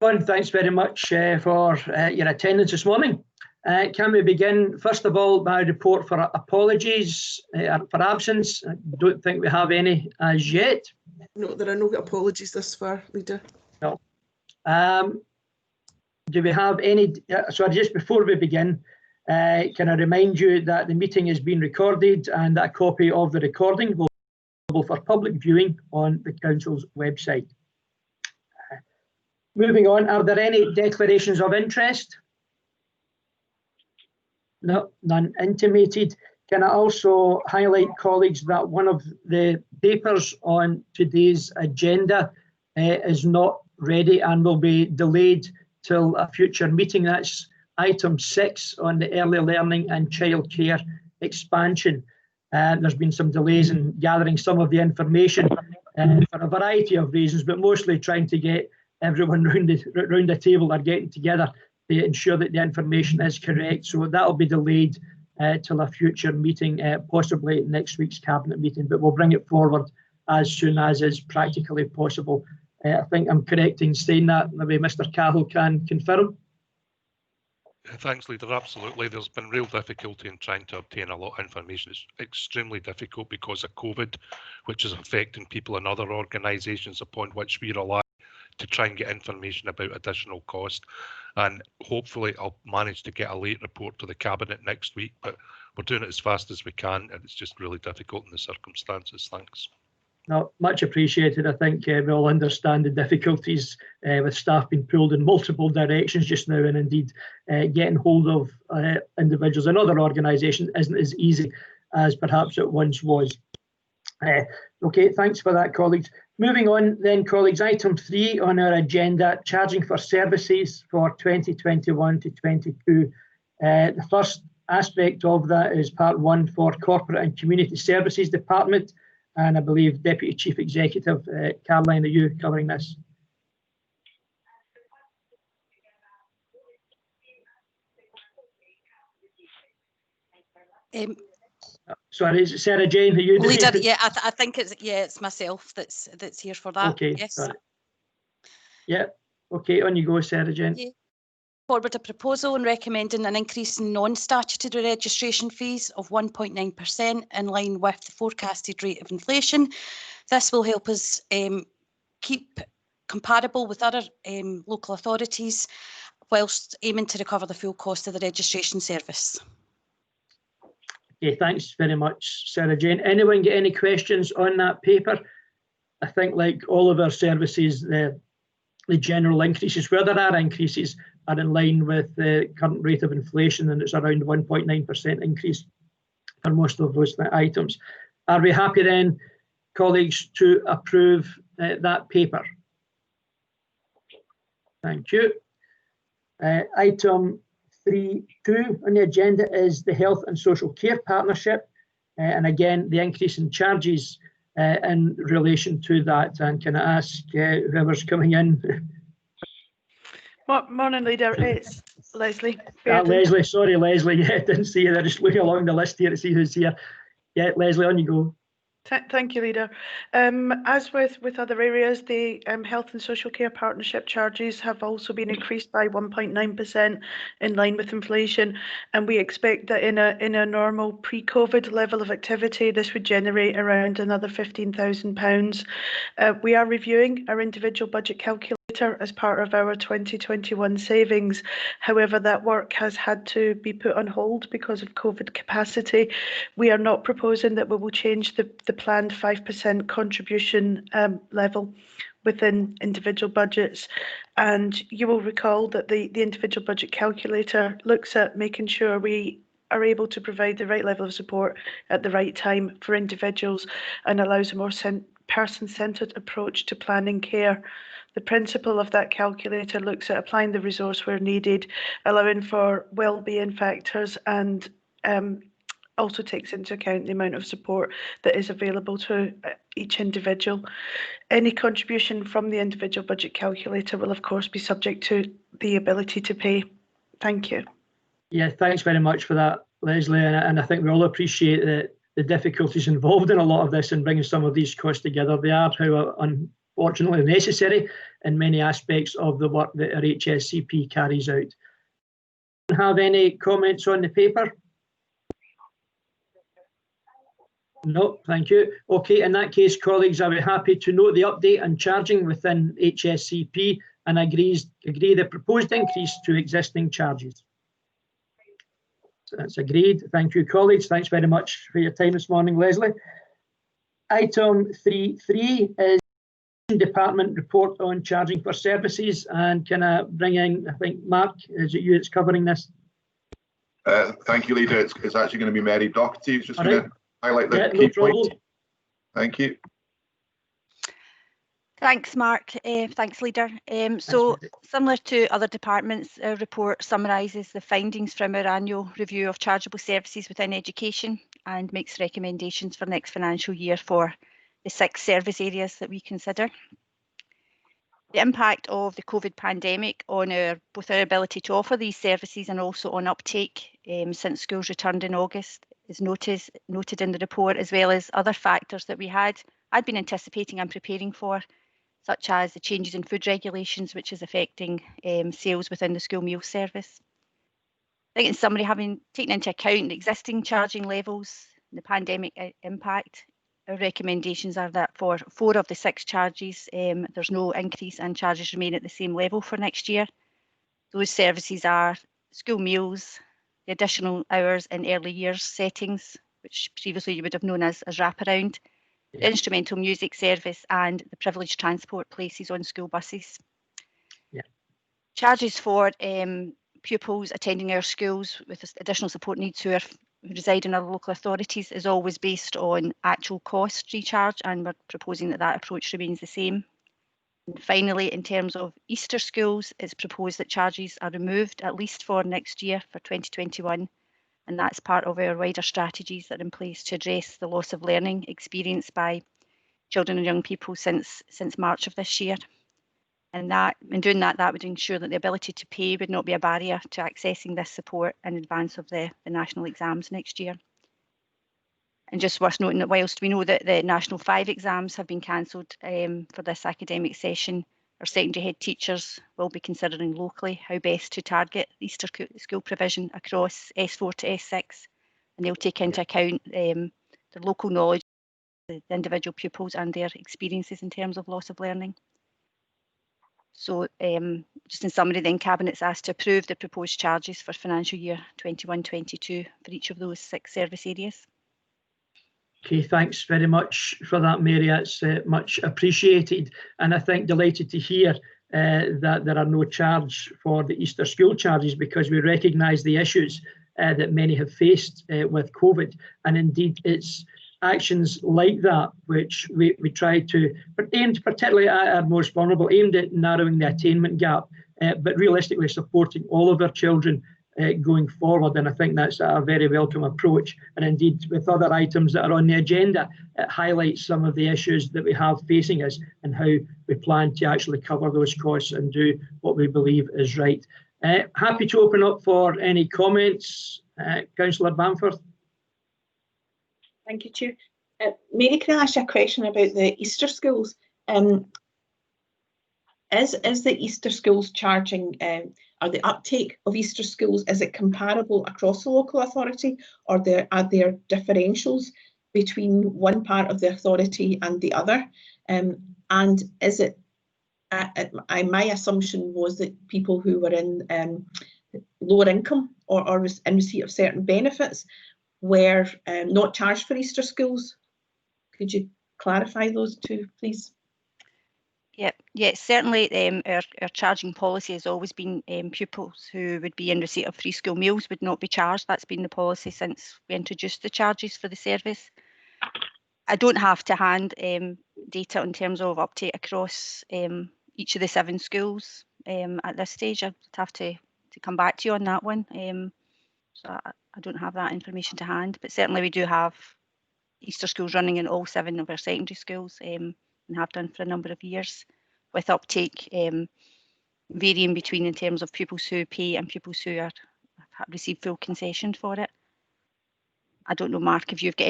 Thanks very much for your attendance this morning. Can we begin, first of all, by report for apologies for absence? I don't think we have any as yet. No, there are no apologies thus far, Leader. No. Do we have any? Sorry, just before we begin, can I remind you that the meeting is being recorded and that a copy of the recording will be available for public viewing on the Council's website. Moving on, are there any declarations of interest? No, none intimated. Can I also highlight, colleagues, that one of the papers on today's agenda is not ready and will be delayed till a future meeting. That's item 6 on the early learning and childcare expansion. There's been some delays in gathering some of the information for a variety of reasons, but mostly trying to get everyone round the table are getting together to ensure that the information is correct. So that'll be delayed till a future meeting, possibly next week's cabinet meeting, but we'll bring it forward as soon as is practically possible. I think I'm correct in saying that. Maybe Mr. Cahill can confirm. Thanks, Leader. Absolutely. There's been real difficulty in trying to obtain a lot of information. It's extremely difficult because of COVID, which is affecting people in other organisations upon which we rely to try and get information about additional cost. And hopefully I'll manage to get a late report to the Cabinet next week, but we're doing it as fast as we can, and it's just really difficult in the circumstances. Thanks. No, much appreciated. I think we all understand the difficulties with staff being pulled in multiple directions just now, and indeed getting hold of individuals in other organisations isn't as easy as perhaps it once was. Okay, thanks for that, colleagues. Moving on then, colleagues, item 3 on our agenda, charging for services for 2021 to 22. The first aspect of that is part 1 for Corporate and Community Services Department, and I believe Deputy Chief Executive Caroline, are you covering this? Sorry, is it Sarah Jane? Are you Leader? Yeah, I think it's myself that's here for that. Okay. Yes. Sorry. Yeah. Okay. On you go, Sarah Jane. Yeah. Forward a proposal and recommending an increase in non-statutory registration fees of 1.9% in line with the forecasted rate of inflation. This will help us keep comparable with other local authorities, whilst aiming to recover the full cost of the registration service. Okay, thanks very much, Sarah Jane. Anyone get any questions on that paper? I think, like all of our services, the general increases, where there are increases, are in line with the current rate of inflation, and it's around 1.9% increase for most of those items. Are we happy then, colleagues, to approve that paper? Thank you. Item 3.2 on the agenda is the Health and Social Care Partnership, and again the increase in charges in relation to that. And can I ask whoever's coming in? Morning, Leader. It's Leslie. Leslie, sorry, Leslie. Yeah, didn't see you. I'm just looking along the list here to see who's here. Yeah, Leslie, on you go. Thank you, Leader. As with other areas, the Health and Social Care Partnership charges have also been increased by 1.9% in line with inflation, and we expect that in a normal pre-COVID level of activity, this would generate around another £15,000. We are reviewing our individual budget calculator as part of our 2021 savings. However, that work has had to be put on hold because of COVID capacity. We are not proposing that we will change the planned 5% contribution level within individual budgets. And you will recall that the individual budget calculator looks at making sure we are able to provide the right level of support at the right time for individuals, and allows a more person-centred approach to planning care. The principle of that calculator looks at applying the resource where needed, allowing for well-being factors, and also takes into account the amount of support that is available to each individual. Any contribution from the individual budget calculator will of course be subject to the ability to pay. Thank you. Yeah, thanks very much for that, Leslie, and I think we all appreciate the difficulties involved in a lot of this and bringing some of these costs together. They are, however, unfortunately necessary, in many aspects of the work that our HSCP carries out. Have any comments on the paper? No, thank you. Okay, in that case, colleagues, I would be happy to note the update on charging within HSCP and agree the proposed increase to existing charges. So that's agreed. Thank you, colleagues. Thanks very much for your time this morning, Leslie. Item 3.3 is Department report on charging for services, and can I bring in, I think, Mark, is it you that's covering this? Thank you, Leader. It's actually going to be Mary Doherty who's just going to highlight the no key problem. points. Thank you. Thanks, Mark. Thanks, Leader. So, similar to other departments, our report summarises the findings from our annual review of chargeable services within education and makes recommendations for next financial year for the 6 service areas that we consider. The impact of the COVID pandemic on both our ability to offer these services and also on uptake since schools returned in August is noted in the report, as well as other factors that I'd been anticipating and preparing for, such as the changes in food regulations, which is affecting sales within the school meal service. I think in summary, having taken into account the existing charging levels, the pandemic impact, our recommendations are that for 4 of the 6 charges, there's no increase and charges remain at the same level for next year. Those services are school meals, the additional hours in early years settings, which previously you would have known as wraparound, the instrumental music service, and the privileged transport places on school buses. Charges for pupils attending our schools with additional support needs who reside in other local authorities is always based on actual cost recharge, and we're proposing that approach remains the same. And finally, in terms of Easter schools, it's proposed that charges are removed at least for next year, for 2021, and that's part of our wider strategies that are in place to address the loss of learning experienced by children and young people since March of this year. And in doing that would ensure that the ability to pay would not be a barrier to accessing this support in advance of the national exams next year. And just worth noting that whilst we know that the National 5 exams have been cancelled for this academic session, our secondary head teachers will be considering locally how best to target Easter school provision across S4 to S6, and they'll take into account the local knowledge of the individual pupils and their experiences in terms of loss of learning. So just in summary then, Cabinet's asked to approve the proposed charges for financial year 21-22 for each of those 6 service areas. Okay, thanks very much for that, Mary. That's much appreciated, and I think delighted to hear that there are no charge for the Easter school charges, because we recognise the issues that many have faced with COVID, and indeed it's actions like that which we try to, aimed particularly at our most vulnerable, aimed at narrowing the attainment gap, but realistically supporting all of our children going forward, and I think that's a very welcome approach. And indeed, with other items that are on the agenda, it highlights some of the issues that we have facing us and how we plan to actually cover those costs and do what we believe is right. Happy to open up for any comments. Councillor Bamford. Thank you, Chair. Mary, can I ask you a question about the Easter schools? Is the Easter schools charging, or the uptake of Easter schools, is it comparable across the local authority, or are there differentials between one part of the authority and the other? And is it, my assumption was that people who were in lower income or in receipt of certain benefits were not charged for Easter schools. Could you clarify those two, please? Yeah, certainly our charging policy has always been pupils who would be in receipt of free school meals would not be charged. That's been the policy since we introduced the charges for the service. I don't have to hand data in terms of uptake across each of the 7 schools at this stage. I'd have to come back to you on that one. So I don't have that information to hand, but certainly we do have Easter schools running in all 7 of our secondary schools and have done for a number of years, with uptake varying between in terms of pupils who pay and pupils who have received full concession for it. I don't know, Mark, if you've got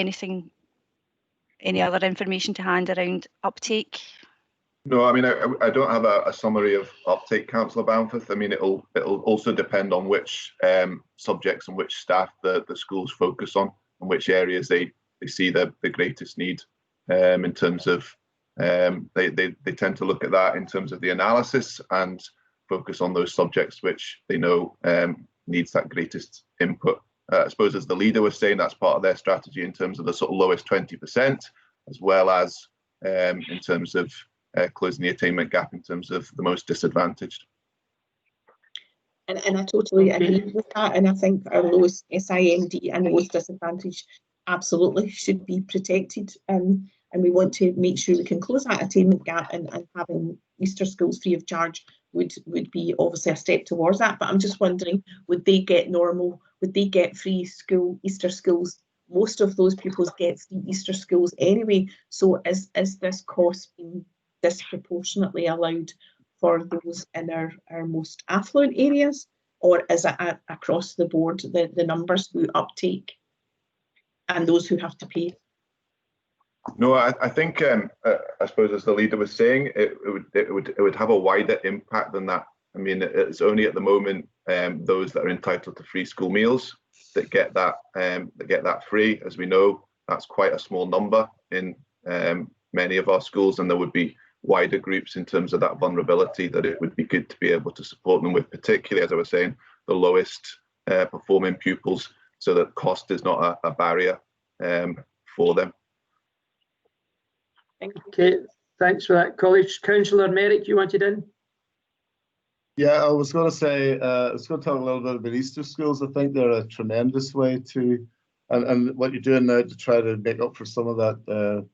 any other information to hand around uptake. No, I mean, I don't have a summary of uptake, Councillor Bamforth. I mean, it'll also depend on which subjects and which staff the schools focus on, and which areas they see the greatest need. In terms of they tend to look at that in terms of the analysis and focus on those subjects which they know needs that greatest input. I suppose, as the leader was saying, that's part of their strategy in terms of the sort of lowest 20%, as well as in terms of closing the attainment gap in terms of the most disadvantaged. And I totally agree with that. And I think our lowest SIMD and lowest disadvantaged absolutely should be protected. And we want to make sure we can close that attainment gap, and having Easter schools free of charge would be obviously a step towards that. But I'm just wondering, would they get free Easter schools? Most of those pupils get free Easter schools anyway. So is this cost being disproportionately allowed for those in our most affluent areas, or is it across the board, the numbers who uptake and those who have to pay? No, I think I suppose, as the leader was saying, it would have a wider impact than that. I mean, it's only at the moment those that are entitled to free school meals that get that free. As we know, that's quite a small number in many of our schools, and there would be wider groups in terms of that vulnerability that it would be good to be able to support them with, particularly, as I was saying, the lowest performing pupils, so that cost is not a barrier for them. Okay, thanks for that, colleagues. Councillor Merrick, you wanted in? Yeah, I was going to say, I was going to talk a little bit about Easter schools. I think they're a tremendous way to, and what you're doing now to try to make up for some of that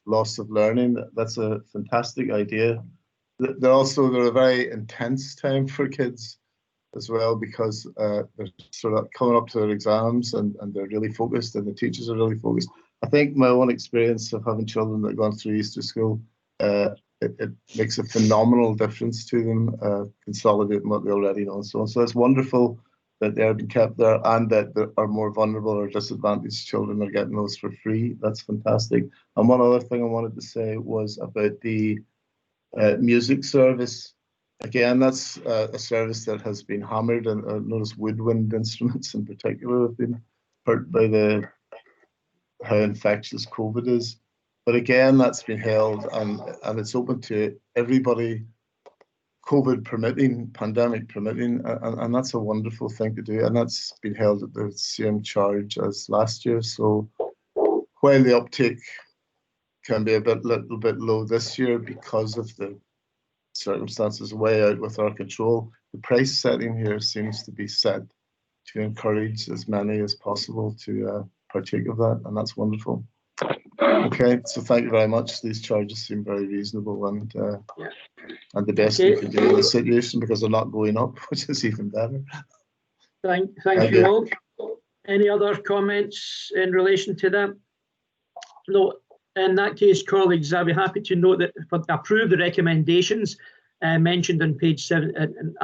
loss of learning, that's a fantastic idea. They're a very intense time for kids as well, because they're sort of coming up to their exams, and they're really focused, and the teachers are really focused. I think my own experience of having children that have gone through Easter school, it makes a phenomenal difference to them, consolidating what they already know. So it's wonderful that they're being kept there, and that our more vulnerable or disadvantaged children are getting those for free. That's fantastic. And one other thing I wanted to say was about the music service. Again, that's a service that has been hammered, and notice woodwind instruments in particular have been hurt by how infectious COVID is. But again, that's been held, and it's open to everybody, COVID permitting, pandemic permitting, and that's a wonderful thing to do. And that's been held at the same charge as last year. So while the uptake can be little bit low this year because of the circumstances way out with our control, the price setting here seems to be set to encourage as many as possible to partake of that, and that's wonderful. Okay, so thank you very much. These charges seem very reasonable, and the best we can do in this situation, because they're not going up, which is even better. Thank you all. Any other comments in relation to that? No. In that case, colleagues, I'll be happy to note that approve the recommendations mentioned on page 7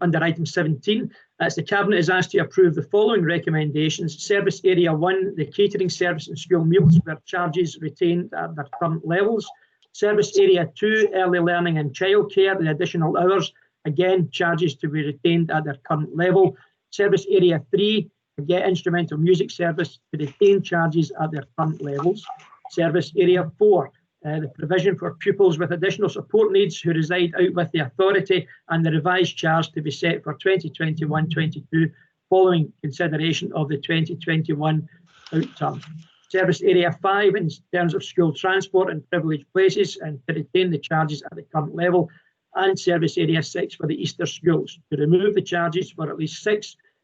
under item 17. As the Cabinet is asked to approve the following recommendations: Service Area 1, the catering service and school meals, where charges retained at their current levels. Service Area 2, early learning and childcare, the additional hours, again, charges to be retained at their current level. Service Area 3, again, instrumental music service, to retain charges at their current levels. Service Area 4, the provision for pupils with additional support needs who reside out with the authority, and the revised charge to be set for 2021-22 following consideration of the 2021 outturn. Service Area 5, in terms of school transport and privileged places, and to retain the charges at the current level. And Service Area 6 for the Easter schools, to remove the charges for at least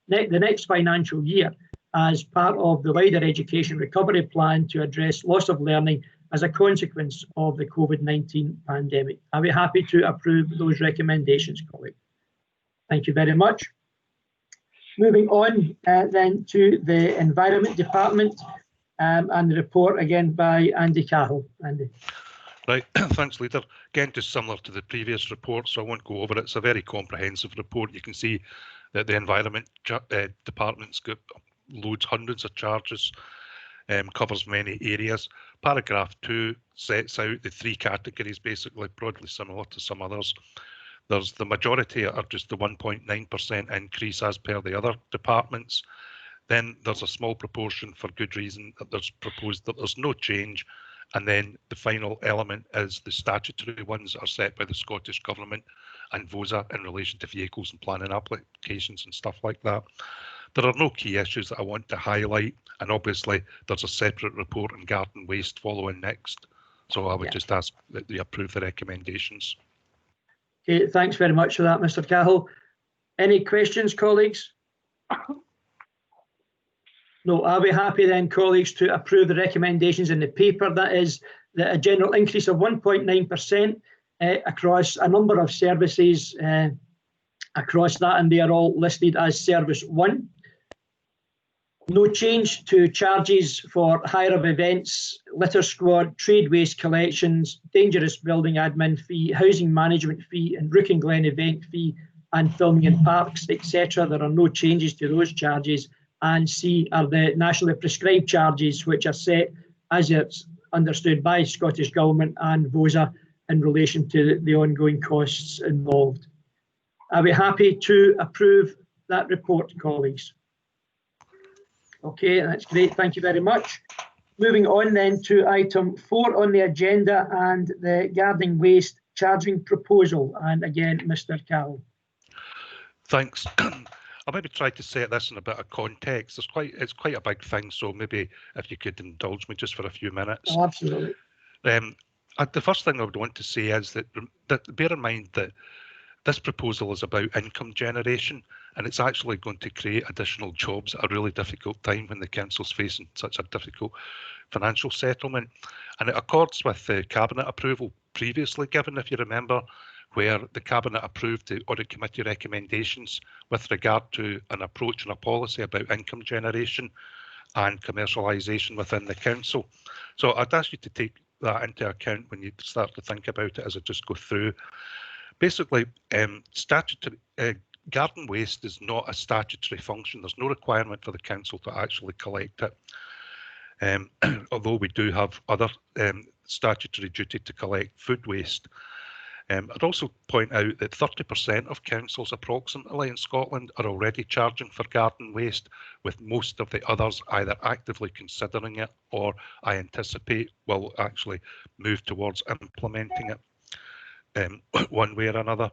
the next financial year as part of the wider education recovery plan to address loss of learning as a consequence of the COVID-19 pandemic. I'll be happy to approve those recommendations, colleagues. Thank you very much. Moving on then to the Environment Department and the report again by Andy Cahill. Andy. Right, thanks, Leader. Again, just similar to the previous report, so I won't go over it. It's a very comprehensive report. You can see that the Environment Department's got hundreds of charges. covers many areas. Paragraph 2 sets out the 3 categories, basically broadly similar to some others. There's the majority are just the 1.9% increase as per the other departments. Then there's a small proportion for good reason that there's proposed that there's no change. And then the final element is the statutory ones that are set by the Scottish Government and VOSA in relation to vehicles and planning applications and stuff like that. There are no key issues that I want to highlight, and obviously there's a separate report on garden waste following next. So I would just ask that they approve the recommendations. Okay, thanks very much for that, Mr. Cahill. Any questions, colleagues? No, I'll be happy then, colleagues, to approve the recommendations in the paper. That is a general increase of 1.9% across a number of services across that, and they are all listed as Service 1. No change to charges for hire of events, litter squad, trade waste collections, dangerous building admin fee, housing management fee, and Rook and Glen event fee, and filming in parks, etc. There are no changes to those charges. And C are the nationally prescribed charges, which are set as it's understood by Scottish Government and VOSA in relation to the ongoing costs involved. Are we happy to approve that report, colleagues? Okay, that's great. Thank you very much. Moving on then to item 4 on the agenda and the gardening waste charging proposal. And again, Mr. Carroll. Thanks. I'll maybe try to set this in a bit of context. It's quite a big thing, so maybe if you could indulge me just for a few minutes. Oh, absolutely. The first thing I would want to say is that bear in mind that this proposal is about income generation, and it's actually going to create additional jobs at a really difficult time when the council's facing such a difficult financial settlement. And it accords with the Cabinet approval previously given, if you remember, where the Cabinet approved the Audit Committee recommendations with regard to an approach and a policy about income generation and commercialisation within the council. So I'd ask you to take that into account when you start to think about it as I just go through. Basically, statutory garden waste is not a statutory function. There's no requirement for the council to actually collect it, although we do have other statutory duty to collect food waste. I'd also point out that 30% of councils approximately in Scotland are already charging for garden waste, with most of the others either actively considering it or I anticipate will actually move towards implementing it one way or another.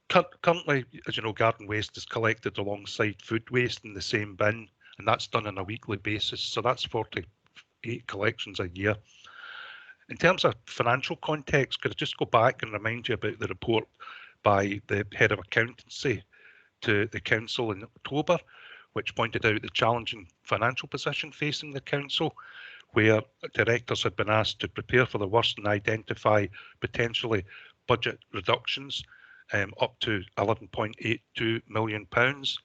Currently, as you know, garden waste is collected alongside food waste in the same bin, and that's done on a weekly basis, so that's 48 collections a year. In terms of financial context, could I just go back and remind you about the report by the head of accountancy to the council in October, which pointed out the challenging financial position facing the council, where directors had been asked to prepare for the worst and identify potentially budget reductions up to £11.82 million.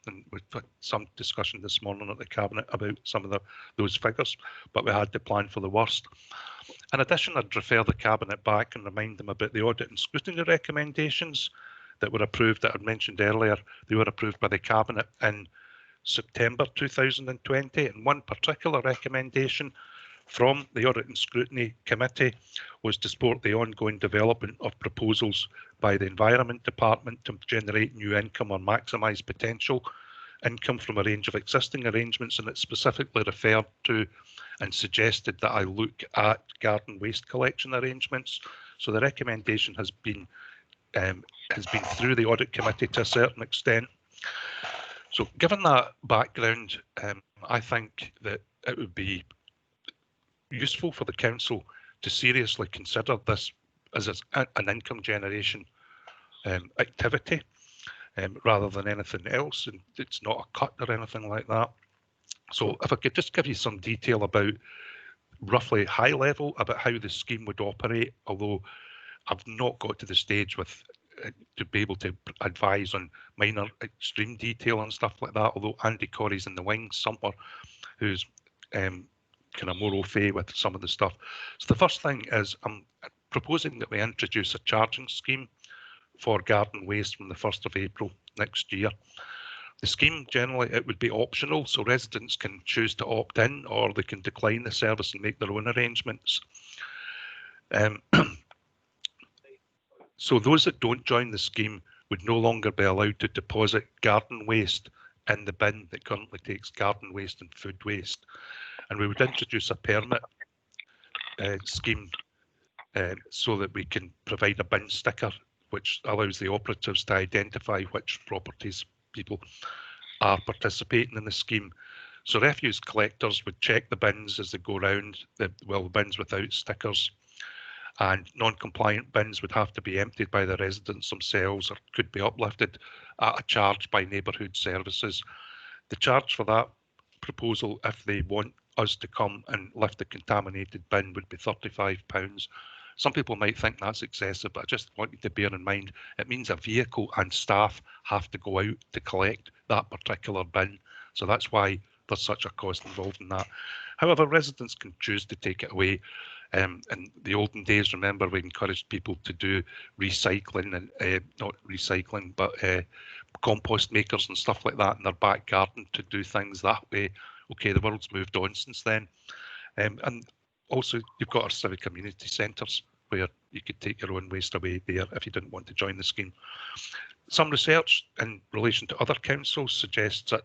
And we've had some discussion this morning at the Cabinet about some of those figures, but we had to plan for the worst. In addition, I'd refer the Cabinet back and remind them about the audit and scrutiny recommendations that were approved, that I mentioned earlier. They were approved by the Cabinet in September 2020, and one particular recommendation from the Audit and Scrutiny Committee was to support the ongoing development of proposals by the Environment Department to generate new income or maximise potential income from a range of existing arrangements, and it specifically referred to and suggested that I look at garden waste collection arrangements. So the recommendation has been through the Audit Committee to a certain extent. So given that background, I think that it would be useful for the council to seriously consider this as an income generation activity rather than anything else, and it's not a cut or anything like that. So if I could just give you some detail about roughly high level about how the scheme would operate, although I've not got to the stage with to be able to advise on minor extreme detail and stuff like that, although Andy Corey's in the wings somewhere, who's kind of more au fait with some of the stuff. So the first thing is I'm proposing that we introduce a charging scheme for garden waste from the 1st of April next year. The scheme, generally, it would be optional, so residents can choose to opt in or they can decline the service and make their own arrangements. So those that don't join the scheme would no longer be allowed to deposit garden waste in the bin that currently takes garden waste and food waste. And we would introduce a permit scheme so that we can provide a bin sticker which allows the operatives to identify which properties people are participating in the scheme. So refuse collectors would check the bins as they go around, the bins without stickers, and non-compliant bins would have to be emptied by the residents themselves or could be uplifted at a charge by neighbourhood services. The charge for that proposal, if they want us to come and lift the contaminated bin, would be £35. Some people might think that's excessive, but I just want you to bear in mind it means a vehicle and staff have to go out to collect that particular bin. So that's why there's such a cost involved in that. However, residents can choose to take it away. In the olden days, remember, we encouraged people to do recycling and not recycling, but compost makers and stuff like that in their back garden to do things that way. Okay, the world's moved on since then. And also, you've got our civic community centres where you could take your own waste away there if you didn't want to join the scheme. Some research in relation to other councils suggests that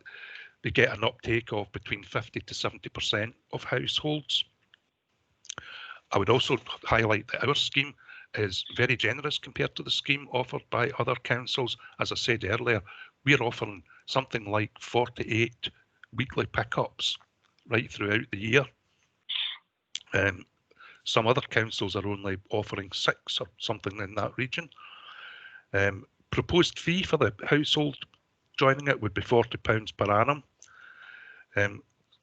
they get an uptake of between 50 to 70% of households. I would also highlight that our scheme is very generous compared to the scheme offered by other councils. As I said earlier, we're offering something like 48 weekly pickups right throughout the year. Some other councils are only offering 6 or something in that region. Proposed fee for the household joining it would be £40 per annum.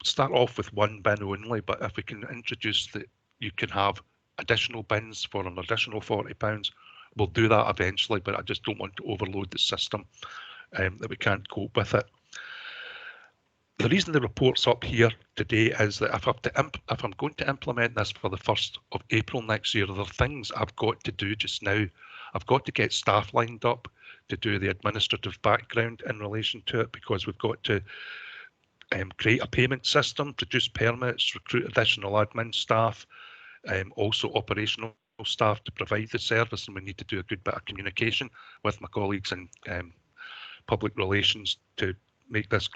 Start off with one bin only, but if we can introduce that you can have additional bins for an additional £40, we'll do that eventually, but I just don't want to overload the system that we can't cope with it. The reason the report's up here today is that if I'm going to implement this for the 1st of April next year, there are things I've got to do just now. I've got to get staff lined up to do the administrative background in relation to it, because we've got to create a payment system, produce permits, recruit additional admin staff, also operational staff to provide the service, and we need to do a good bit of communication with my colleagues in public relations to make this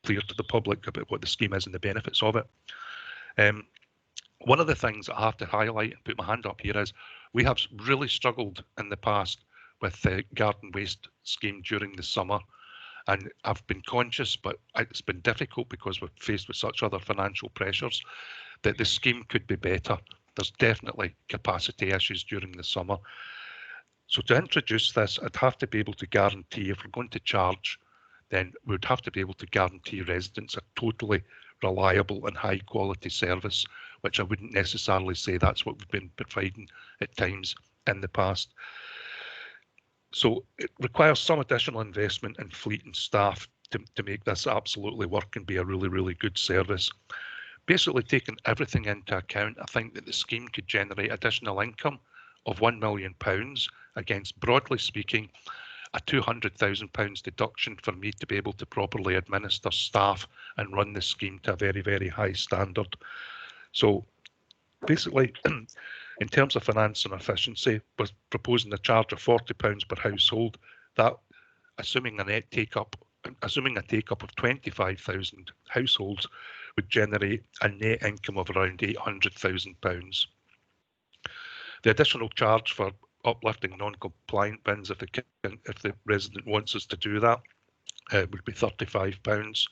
clear to the public about what the scheme is and the benefits of it. One of the things I have to highlight and put my hand up here is we have really struggled in the past with the garden waste scheme during the summer. And I've been conscious, but it's been difficult because we're faced with such other financial pressures, that the scheme could be better. There's definitely capacity issues during the summer. So to introduce this, I'd have to be able to guarantee, if we're going to charge, then we would have to be able to guarantee residents a totally reliable and high quality service, which I wouldn't necessarily say that's what we've been providing at times in the past. So it requires some additional investment in fleet and staff to make this absolutely work and be a really, really good service. Basically, taking everything into account, I think that the scheme could generate additional income of £1 million against, broadly speaking, a £200,000 deduction for me to be able to properly administer staff and run the scheme to a very, very high standard. So basically, in terms of finance and efficiency, we're proposing a charge of £40 per household. That, assuming a take-up of 25,000 households, would generate a net income of around £800,000. The additional charge for uplifting non-compliant bins, if the resident wants us to do that, would be £35.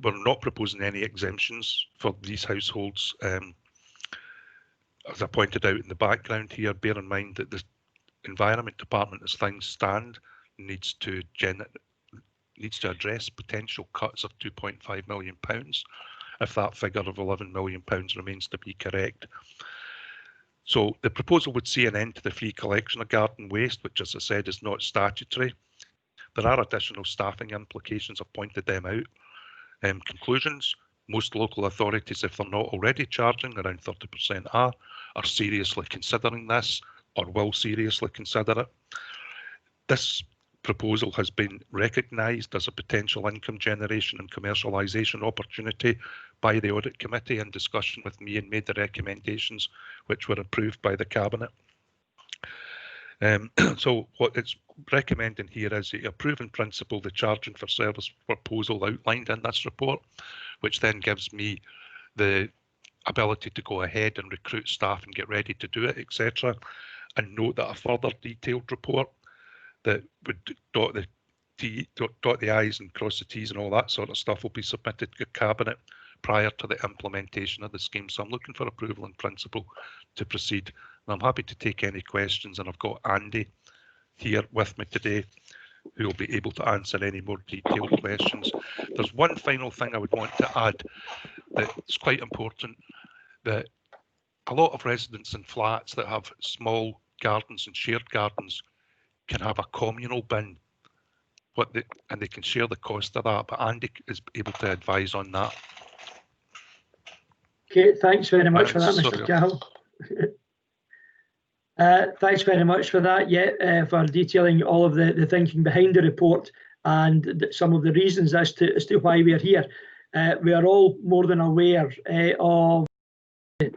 We're not proposing any exemptions for these households. As I pointed out in the background here, bear in mind that the Environment Department, as things stand, needs to address potential cuts of £2.5 million if that figure of £11 million remains to be correct. So the proposal would see an end to the free collection of garden waste, which, as I said, is not statutory. There are additional staffing implications. I've pointed them out. Conclusions: most local authorities, if they're not already charging, around 30% are seriously considering this or will seriously consider it. This proposal has been recognised as a potential income generation and commercialisation opportunity by the Audit Committee in discussion with me, and made the recommendations which were approved by the Cabinet. So what it's recommending here is to approve in principle the charging for service proposal outlined in this report, which then gives me the ability to go ahead and recruit staff and get ready to do it, etc. And note that a further detailed report that would dot the I's and cross the T's and all that sort of stuff will be submitted to Cabinet prior to the implementation of the scheme. So I'm looking for approval in principle to proceed. And I'm happy to take any questions, and I've got Andy here with me today who will be able to answer any more detailed questions. There's one final thing I would want to add that's quite important, that a lot of residents in flats that have small gardens and shared gardens can have a communal bin, and they can share the cost of that, but Andy is able to advise on that. Okay, thanks very much for that, Mr. Cahill. Thanks very much for that, for detailing all of the thinking behind the report and some of the reasons as to why we are here. We are all more than aware of the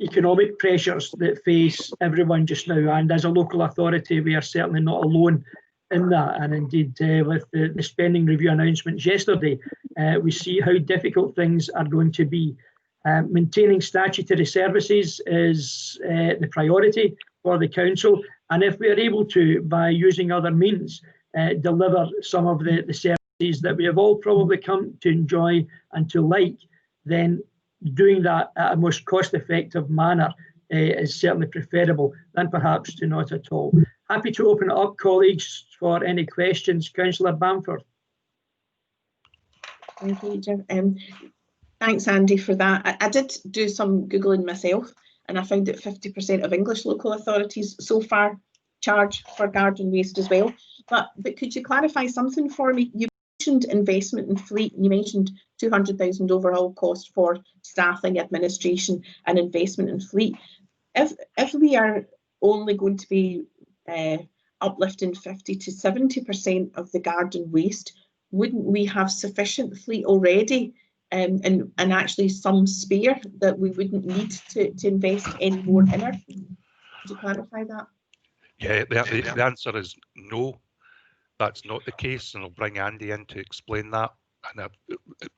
economic pressures that face everyone just now, and as a local authority we are certainly not alone in that. And indeed, with the spending review announcements yesterday, we see how difficult things are going to be. Maintaining statutory services is the priority for the council, and if we are able to, by using other means, deliver some of the services that we have all probably come to enjoy and to like, then doing that at a most cost-effective manner is certainly preferable than perhaps to not at all. Happy to open it up, colleagues, for any questions. Councillor Bamford. Thank you, Jim. Thanks, Andy, for that. I did do some Googling myself, and I found that 50% of English local authorities so far charge for garden waste as well. But could you clarify something for me? You mentioned investment in fleet, and you mentioned 200,000 overall cost for staffing, administration, and investment in fleet. If we are only going to be uplifting 50 to 70% of the garden waste, wouldn't we have sufficient fleet already? And actually some spare that we wouldn't need to invest any more in it? Could you clarify that? Yeah, the answer is no, that's not the case, and I'll bring Andy in to explain that. And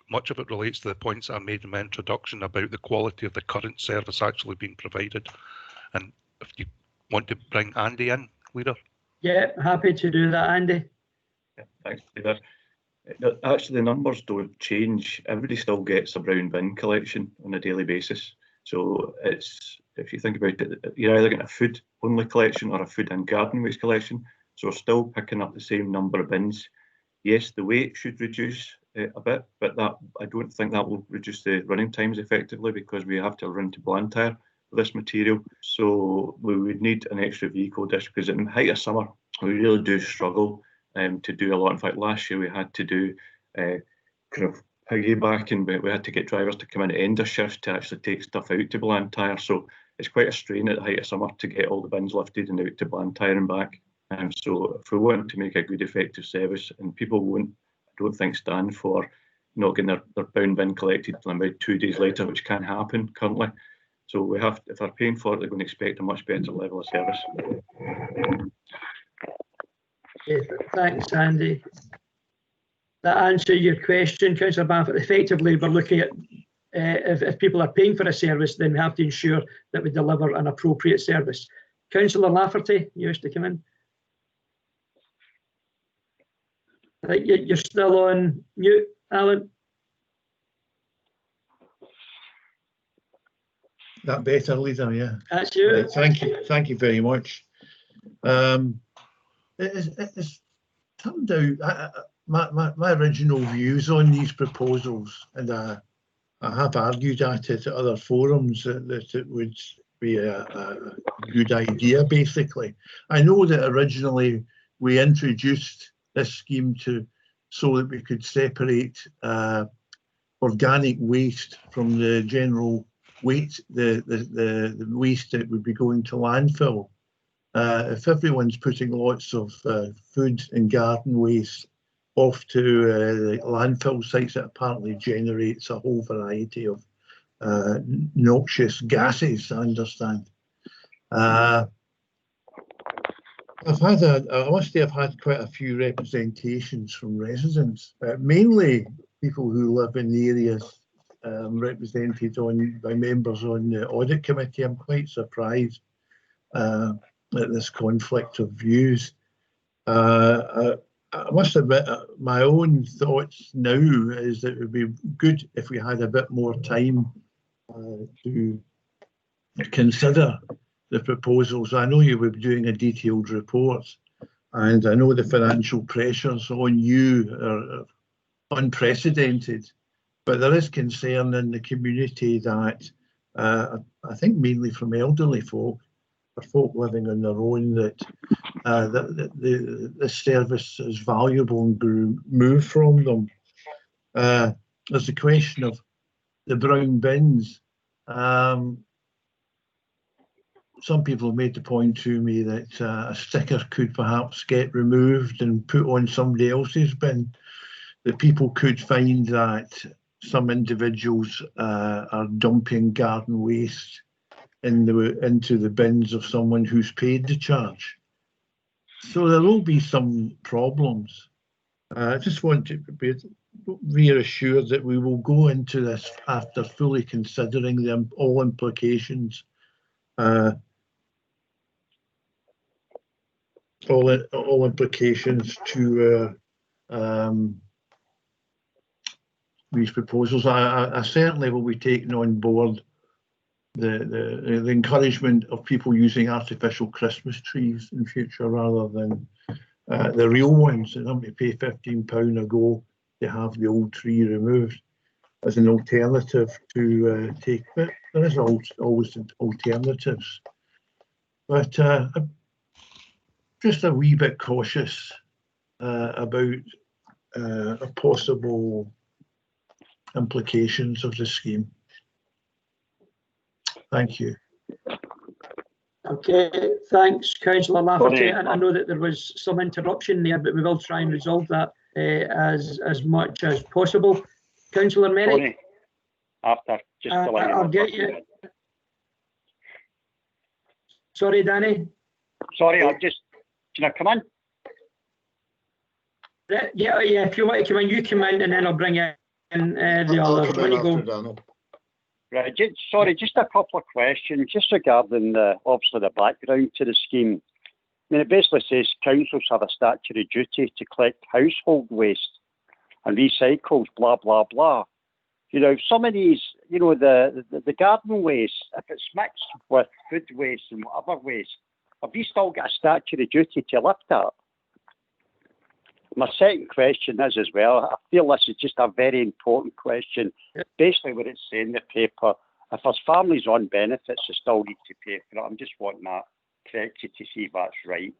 much of it relates to the points I made in my introduction about the quality of the current service actually being provided. And if you want to bring Andy in, Leader. Yeah, happy to do that, Andy. Yeah, thanks, Leader. Actually, the numbers don't change. Everybody still gets a brown bin collection on a daily basis. So it's, if you think about it, you're either getting a food only collection or a food and garden waste collection. So we're still picking up the same number of bins. Yes, the weight should reduce a bit, but that I don't think that will reduce the running times effectively, because we have to run to Blantyre with this material. So we would need an extra vehicle dish, because in the height of summer, we really do struggle to do a lot. In fact, last year we had to do kind of piggyback, and we had to get drivers to come in at end of shift to actually take stuff out to Blantyre. So it's quite a strain at the height of summer to get all the bins lifted and out to Blantyre and back. So if we want to make a good effective service, and people won't, I don't think, stand for not getting their brown bin collected until about 2 days later, which can happen currently. So we have, if they're paying for it, they're going to expect a much better level of service. Thanks, Andy. That answer your question, Councillor Bamford. Effectively, we're looking at if people are paying for a service, then we have to ensure that we deliver an appropriate service. Councillor Lafferty, you wish to come in? I think you're still on mute, Alan. That better, Leader? Yeah. That's you. Thank you very much. It's turned out my original views on these proposals, and I have argued at it at other forums that it would be a good idea. Basically, I know that originally we introduced this scheme so that we could separate organic waste from the general waste, the waste that would be going to landfill. if everyone's putting lots of food and garden waste off to the landfill sites, that apparently generates a whole variety of noxious gases, I understand. I must say I've had quite a few representations from residents, mainly people who live in the areas represented by members on the audit committee. I'm quite surprised at this conflict of views. I must admit, my own thoughts now is that it would be good if we had a bit more time to consider the proposals. I know you will be doing a detailed report, and I know the financial pressures on you are unprecedented, but there is concern in the community that I think mainly from elderly folk, or folk living on their own, that the service is valuable and be removed from them. There's the question of the brown bins. Some people have made the point to me that a sticker could perhaps get removed and put on somebody else's bin. That people could find that some individuals are dumping garden waste into the bins of someone who's paid the charge. So there will be some problems. I just want to be reassured that we will go into this after fully considering all implications, all implications to these proposals. I certainly will be taking on board the encouragement of people using artificial Christmas trees in future rather than the real ones. They have to pay £15 a go to have the old tree removed as an alternative to take. But there is always alternatives. But I'm just a wee bit cautious about possible implications of the scheme. Thank you. Okay, thanks, Councillor Lafferty. And I know that there was some interruption there, but we will try and resolve that as much as possible. Councillor Merrick. After, just I'll get you. Sorry, Danny. Sorry, can I come in? Yeah, if you want to come in, you come in, and then I'll bring in the others. When you go. Right, just a couple of questions, just regarding obviously the background to the scheme. I mean, it basically says councils have a statutory duty to collect household waste and recycles, blah, blah, blah. You know, some of these, you know, the garden waste, if it's mixed with food waste and whatever waste, have you still got a statutory duty to lift that? My second question is as well, I feel this is just a very important question. Basically what it's saying in the paper, if there's families on benefits, they still need to pay for it. I'm just wanting that corrected to see if that's right.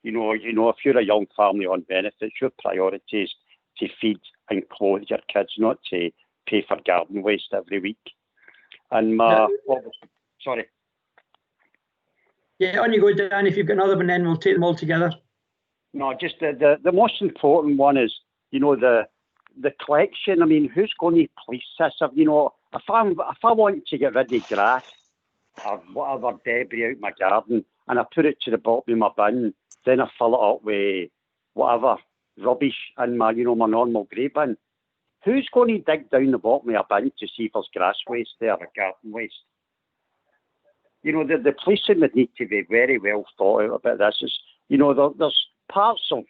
You know, if you're a young family on benefits, your priority is to feed and clothe your kids, not to pay for garden waste every week. And sorry. Yeah, on you go, Dan. If you've got another one, then we'll take them all together. No, just the most important one is, you know, the collection. I mean, who's going to police this? You know, if I want to get rid of grass or whatever debris out my garden and I put it to the bottom of my bin, then I fill it up with whatever rubbish in my, you know, my normal grey bin. Who's going to dig down the bottom of a bin to see if there's grass waste there or garden waste? You know, the policing would need to be very well thought out about this. You know, there's parts of,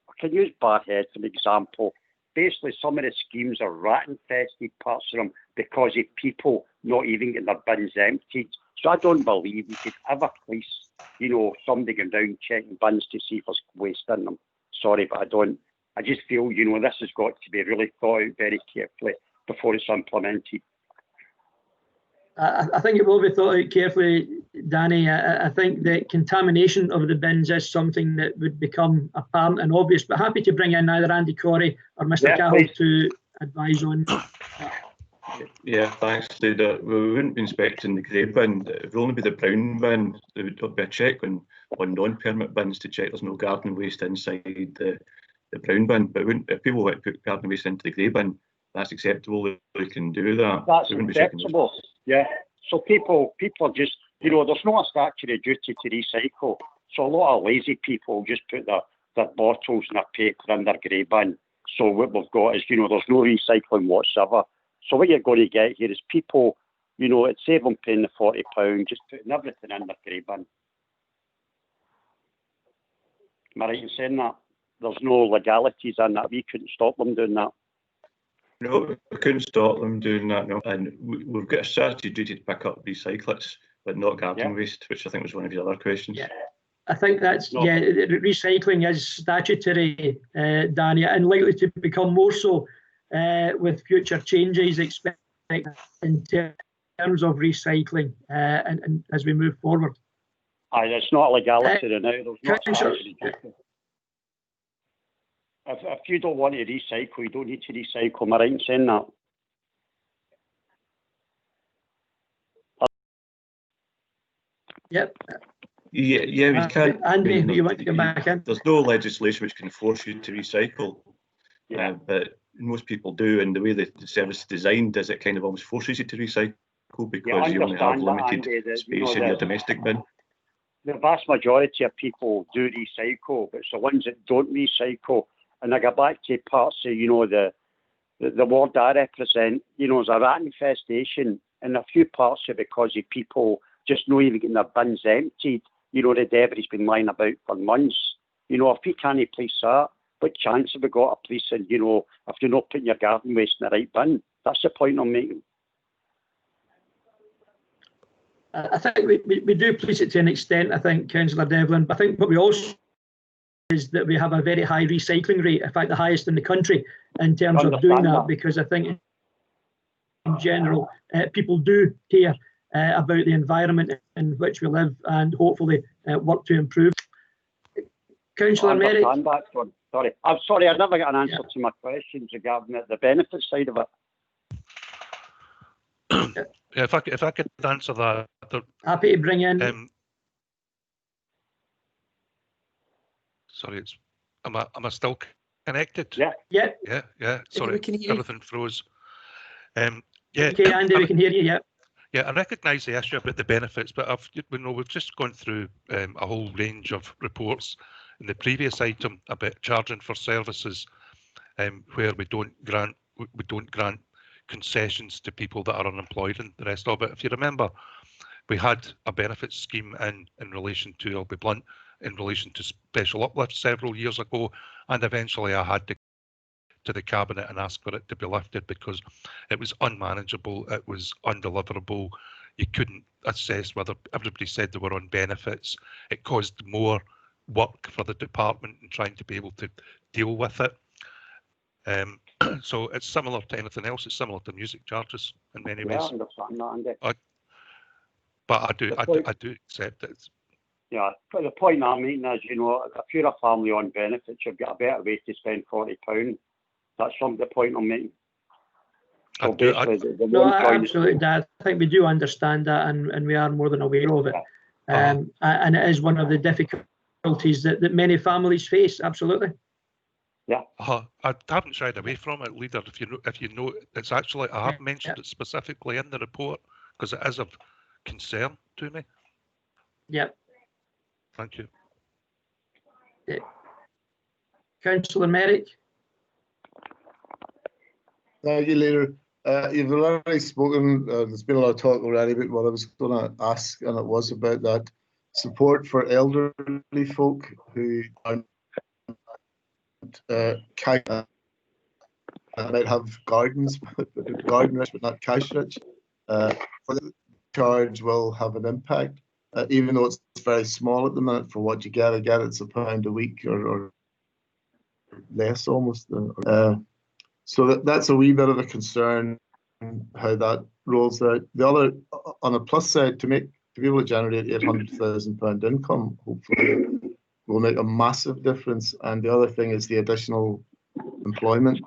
I can use Barhead for an example. Basically, some of the schemes are rat-infested parts of them because of people not even getting their bins emptied. So I don't believe we could ever police, you know, somebody going down checking bins to see if there's waste in them. Sorry, but I don't. I just feel, you know, this has got to be really thought out very carefully before it's implemented. I think it will be thought out carefully, Danny. I think that contamination of the bins is something that would become apparent and obvious, but happy to bring in either Andy Corey or Mr. Cahill to advise on that. Yeah, thanks, Leader. We wouldn't be inspecting the grey bin. It would only be the brown bin. There would be a check on non-permit bins to check there's no garden waste inside the brown bin. But if people want to put garden waste into the grey bin, that's acceptable. They can do that. That's we wouldn't be checking those. acceptable. Yeah. So people are just, you know, there's not a statutory duty to recycle. So a lot of lazy people just put their bottles and their paper in their grey bin. So what we've got is, you know, there's no recycling whatsoever. So what you're going to get here is people, you know, it's save them paying the £40, just putting everything in their grey bin. Am I right in saying that? There's no legalities in that. We couldn't stop them doing that. No, we couldn't stop them doing that, no. And we've got a statutory duty to pick up recyclates, but not garden waste, which I think was one of your other questions. Yeah, I think that's, recycling is statutory, Danny, and likely to become more so with future changes expected in terms of recycling and as we move forward. Aye, it's not a legality now. There's not statutory duty. If you don't want to recycle, you don't need to recycle. Am I right in saying that? Yep. Yeah, we can. Andy, you want to come back in? There's no legislation which can force you to recycle, but most people do, and the way the service is designed is it kind of almost forces you to recycle because you only have limited space in your domestic bin. The vast majority of people do recycle, but it's the ones that don't recycle. And I go back to parts of, you know, the ward I represent, you know, there's a rat infestation in a few parts of it because of people just not even getting their bins emptied. You know, the debris been lying about for months. You know, if we can't police that, what chance have we got of policing, you know, if you're not putting your garden waste in the right bin? That's the point I'm making. I think we do police it to an extent, I think, Councillor Devlin, but I think what we also is that we have a very high recycling rate, in fact the highest in the country in terms of doing that, because I think in general people do care about the environment in which we live and hopefully work to improve. Councillor Merrick. Sorry, I'm sorry, I never got an answer to my questions regarding the benefit side of it. If I could answer that. Happy to bring in. Sorry, am I still connected? Yeah. Sorry, we can hear everything froze. Okay, Andy, we can hear you. Yeah. Yeah, I recognise the issue about the benefits, but we've just gone through a whole range of reports in the previous item about charging for services, where we don't grant concessions to people that are unemployed and the rest of it. If you remember, we had a benefits scheme in relation to, I'll be blunt, in relation to special uplift several years ago, and eventually I had to the Cabinet and ask for it to be lifted because it was unmanageable, it was undeliverable, you couldn't assess whether everybody said they were on benefits, it caused more work for the department in trying to be able to deal with it. So it's similar to anything else, it's similar to music charges in many ways. I understand that, Andy. But I do accept it. Yeah, but the point I'm making is, you know, if you're a family on benefits, you've got a better way to spend £40. That's the point I'm making. So absolutely, Dad. I think we do understand that, and we are more than aware of it. And it is one of the difficulties that many families face. Absolutely. Yeah. I haven't shied away from it, Leader. If you know, it's actually I have mentioned it specifically in the report because it is of concern to me. Yep. Thank you. Yeah. Councillor Merrick. Thank you, Leader. You've already spoken, there's been a lot of talk already about what I was going to ask, and it was about that support for elderly folk who are might have gardens, garden rich but not cash rich. For the charge will have an impact, even though it's very small at the minute for what you get. Again, it's £1 a week or less almost. So that's a wee bit of a concern how that rolls out. The other, on the plus side, to be able to generate £800,000 income, hopefully, will make a massive difference. And the other thing is the additional employment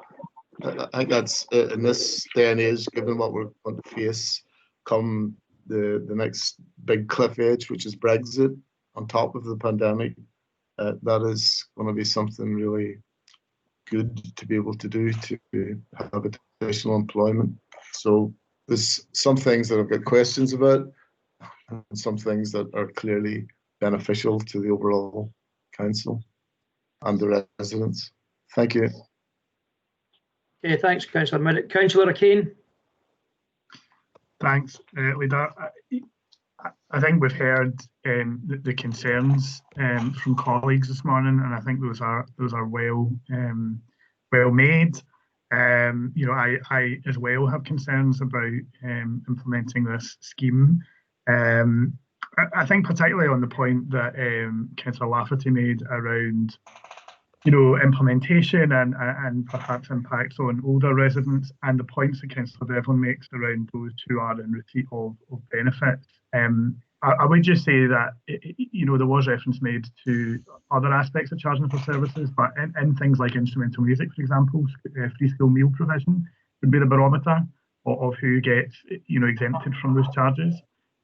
I think that's in this day and age, given what we're going to face come the next big cliff edge, which is Brexit, on top of the pandemic, that is going to be something really good to be able to do, to have additional employment. So there's some things that I've got questions about, and some things that are clearly beneficial to the overall council and the residents. Thank you. Okay, thanks, Councillor Minnick. Councillor Kane. Thanks, Leader. I think we've heard the concerns from colleagues this morning, and I think those are well made. You know, I as well have concerns about implementing this scheme. I think particularly on the point that Councillor Lafferty made around, you know, implementation and perhaps impacts on older residents, and the points that Councillor Devlin makes around those who are in receipt of benefits. I would just say that, you know, there was reference made to other aspects of charging for services, but in things like instrumental music, for example, free school meal provision would be the barometer of who gets, you know, exempted from those charges.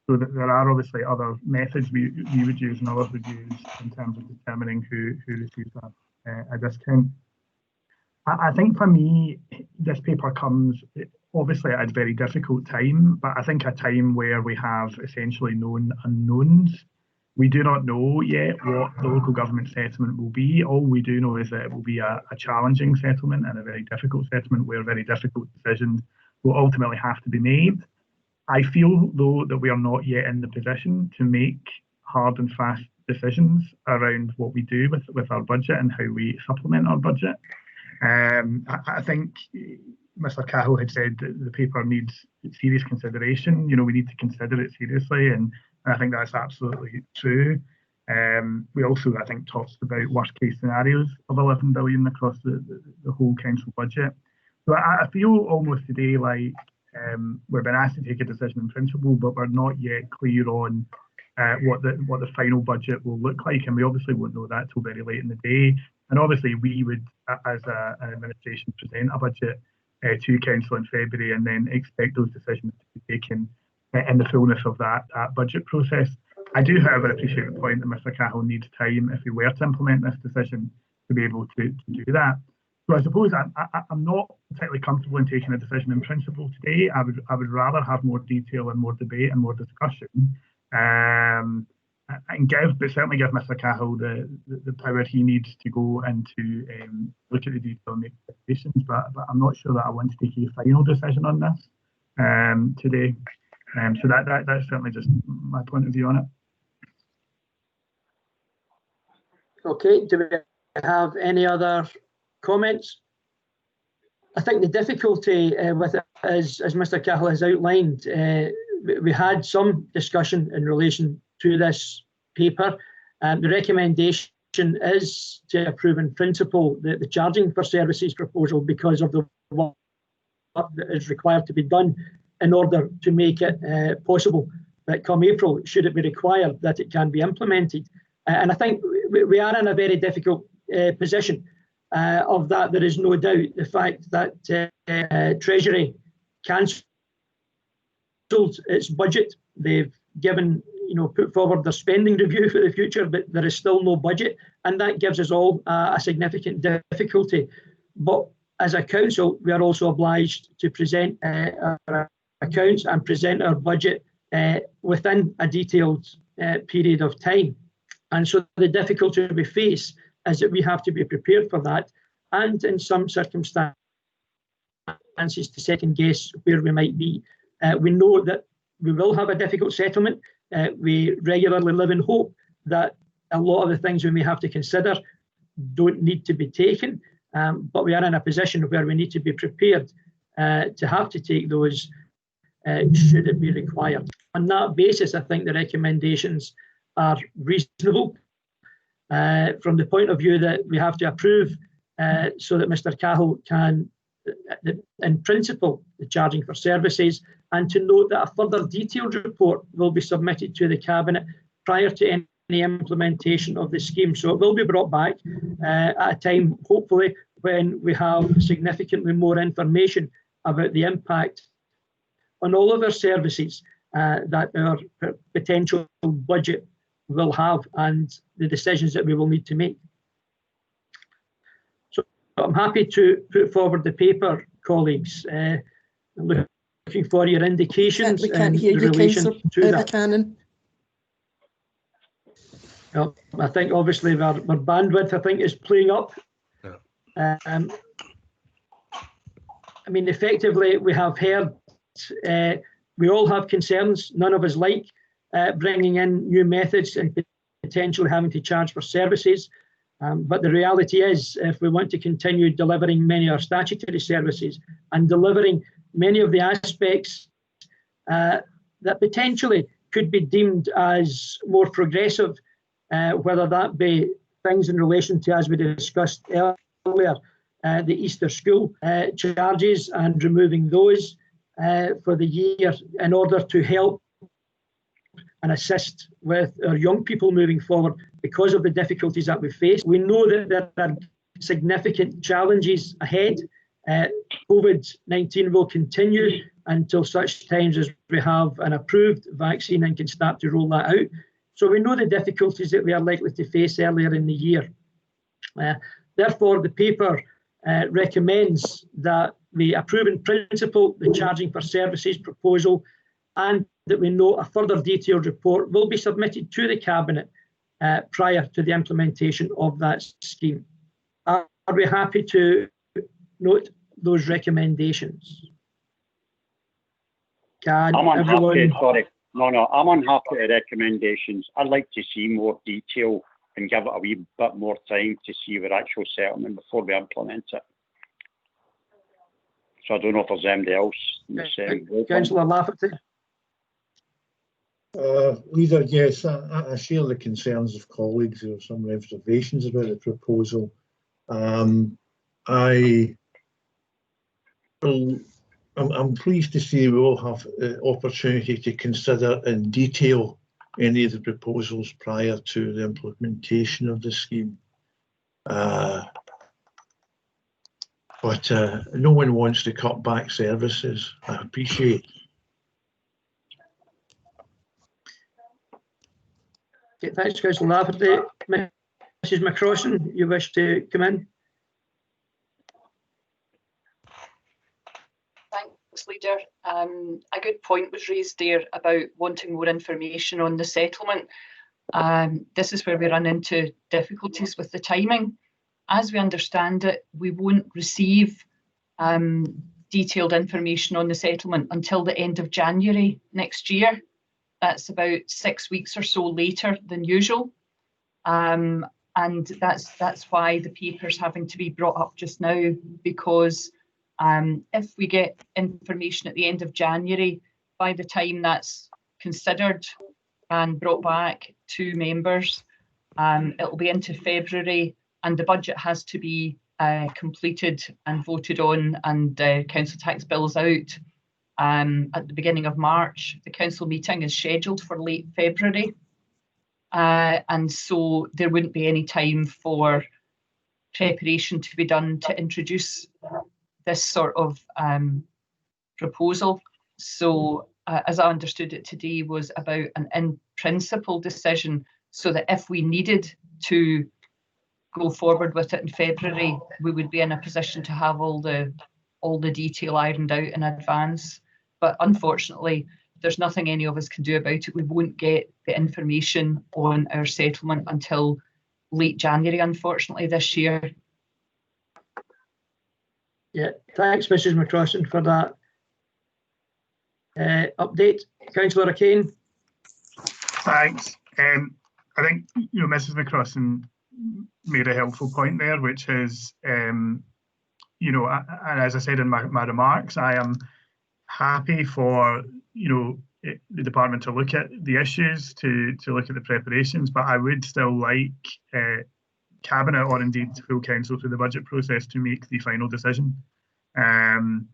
So that there are obviously other methods we would use and others would use in terms of determining who receives a discount. I think for me, this paper comes obviously at a very difficult time, but I think a time where we have essentially known unknowns. We do not know yet what the local government settlement will be. All we do know is that it will be a challenging settlement and a very difficult settlement where very difficult decisions will ultimately have to be made. I feel, though, that we are not yet in the position to make hard and fast decisions around what we do with our budget and how we supplement our budget. I think Mr. Cahill had said that the paper needs serious consideration. You know, we need to consider it seriously, and I think that's absolutely true. We also, I think, talked about worst case scenarios of 11 billion across the whole council budget. So I feel almost today like we've been asked to take a decision in principle, but we're not yet clear on what the final budget will look like, and we obviously won't know that till very late in the day. And obviously we would, as an administration, present a budget to council in February, and then expect those decisions to be taken in the fullness of that budget process. I do, however, appreciate the point that Mr. Cahill needs time, if we were to implement this decision, to be able to do that. So I suppose I'm not particularly comfortable in taking a decision in principle today. I would rather have more detail and more debate and more discussion, and certainly give Mr. Cahill the power he needs to go and to look at the detail and make decisions. But I'm not sure that I want to take a final decision on this today. So that's certainly just my point of view on it. Okay, do we have any other comments? I think the difficulty with it is, as Mr. Cahill has outlined, we had some discussion in relation to this paper. The recommendation is to approve in principle the charging for services proposal because of the work that is required to be done in order to make it possible that come April, should it be required, that it can be implemented. And I think we are in a very difficult position of that. There is no doubt. The fact that Treasury cancelled its budget, they've given, put forward their spending review for the future, but there is still no budget, and that gives us all a significant difficulty. But as a council, we are also obliged to present our accounts and present our budget within a detailed period of time. And so the difficulty we face is that we have to be prepared for that, and in some circumstances to second guess where we might be. We know that we will have a difficult settlement. We regularly live in hope that a lot of the things we may have to consider don't need to be taken, but we are in a position where we need to be prepared to have to take those should it be required. On that basis, I think the recommendations are reasonable from the point of view that we have to approve so that Mr. Cahill can, in principle, the charging for services, and to note that a further detailed report will be submitted to the Cabinet prior to any implementation of the scheme. So it will be brought back at a time, hopefully, when we have significantly more information about the impact on all of our services that our potential budget will have and the decisions that we will need to make. So I'm happy to put forward the paper, colleagues. Looking for your indications. We can't hear you, Councillor Cannon. Well, I think obviously our bandwidth, I think, is playing up. Yeah. I mean, effectively, we have heard, we all have concerns. None of us like bringing in new methods and potentially having to charge for services. But the reality is, if we want to continue delivering many of our statutory services and delivering many of the aspects that potentially could be deemed as more progressive, whether that be things in relation to, as we discussed earlier, the Easter school charges and removing those for the year in order to help and assist with our young people moving forward because of the difficulties that we face. We know that there are significant challenges ahead. COVID-19 will continue until such times as we have an approved vaccine and can start to roll that out. So we know the difficulties that we are likely to face earlier in the year. Therefore, the paper recommends that we approve in principle the charging for services proposal, and that we note a further detailed report will be submitted to the Cabinet prior to the implementation of that scheme. Are we happy to note those recommendations? I'm unhappy, sorry. No, I'm unhappy with the recommendations. I'd like to see more detail and give it a wee bit more time to see our actual settlement before we implement it. So I don't know if there's anybody else in the same group. Councillor Lafferty. Leader, yes, I share the concerns of colleagues who have some reservations about the proposal. I'm pleased to see we will have the opportunity to consider in detail any of the proposals prior to the implementation of the scheme. But no one wants to cut back services. I appreciate. Okay, thanks, Councillor Lafferty. Mrs. McCrossan, you wish to come in? Thanks, Leader. A good point was raised there about wanting more information on the settlement. This is where we run into difficulties with the timing. As we understand it, we won't receive detailed information on the settlement until the end of January next year. That's about 6 weeks or so later than usual. And that's why the paper's having to be brought up just now, because if we get information at the end of January, by the time that's considered and brought back to members, it'll be into February, and the budget has to be completed and voted on, and council tax bills out at the beginning of March. The council meeting is scheduled for late February, and so there wouldn't be any time for preparation to be done to introduce this sort of proposal. So as I understood it today, was about an in-principle decision, so that if we needed to go forward with it in February, we would be in a position to have all the detail ironed out in advance. But unfortunately, there's nothing any of us can do about it. We won't get the information on our settlement until late January, unfortunately, this year. Yeah, thanks, Mrs. McCrossan, for that update. Councillor O'Kane. Thanks. I think Mrs. McCrossan made a helpful point there, which is, and as I said in my remarks, I am happy for the department to look at the issues, to look at the preparations, but I would still like Cabinet, or indeed full council through the budget process, to make the final decision on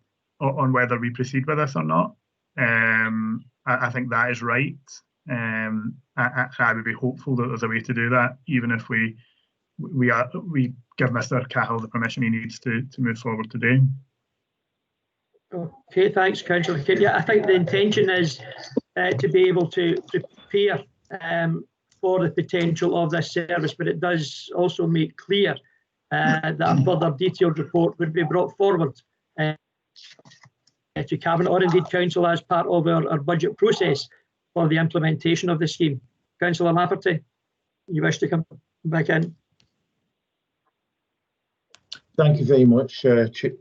whether we proceed with this or not. I think that is right. I would be hopeful that there's a way to do that, even if we we give Mr. Cahill the permission he needs to move forward today. Okay, thanks, Councillor. Yeah, I think the intention is to be able to prepare for the potential of this service, but it does also make clear that a further detailed report would be brought forward to Cabinet or indeed Council as part of our budget process for the implementation of the scheme. Councillor Lafferty, you wish to come back in? Thank you very much,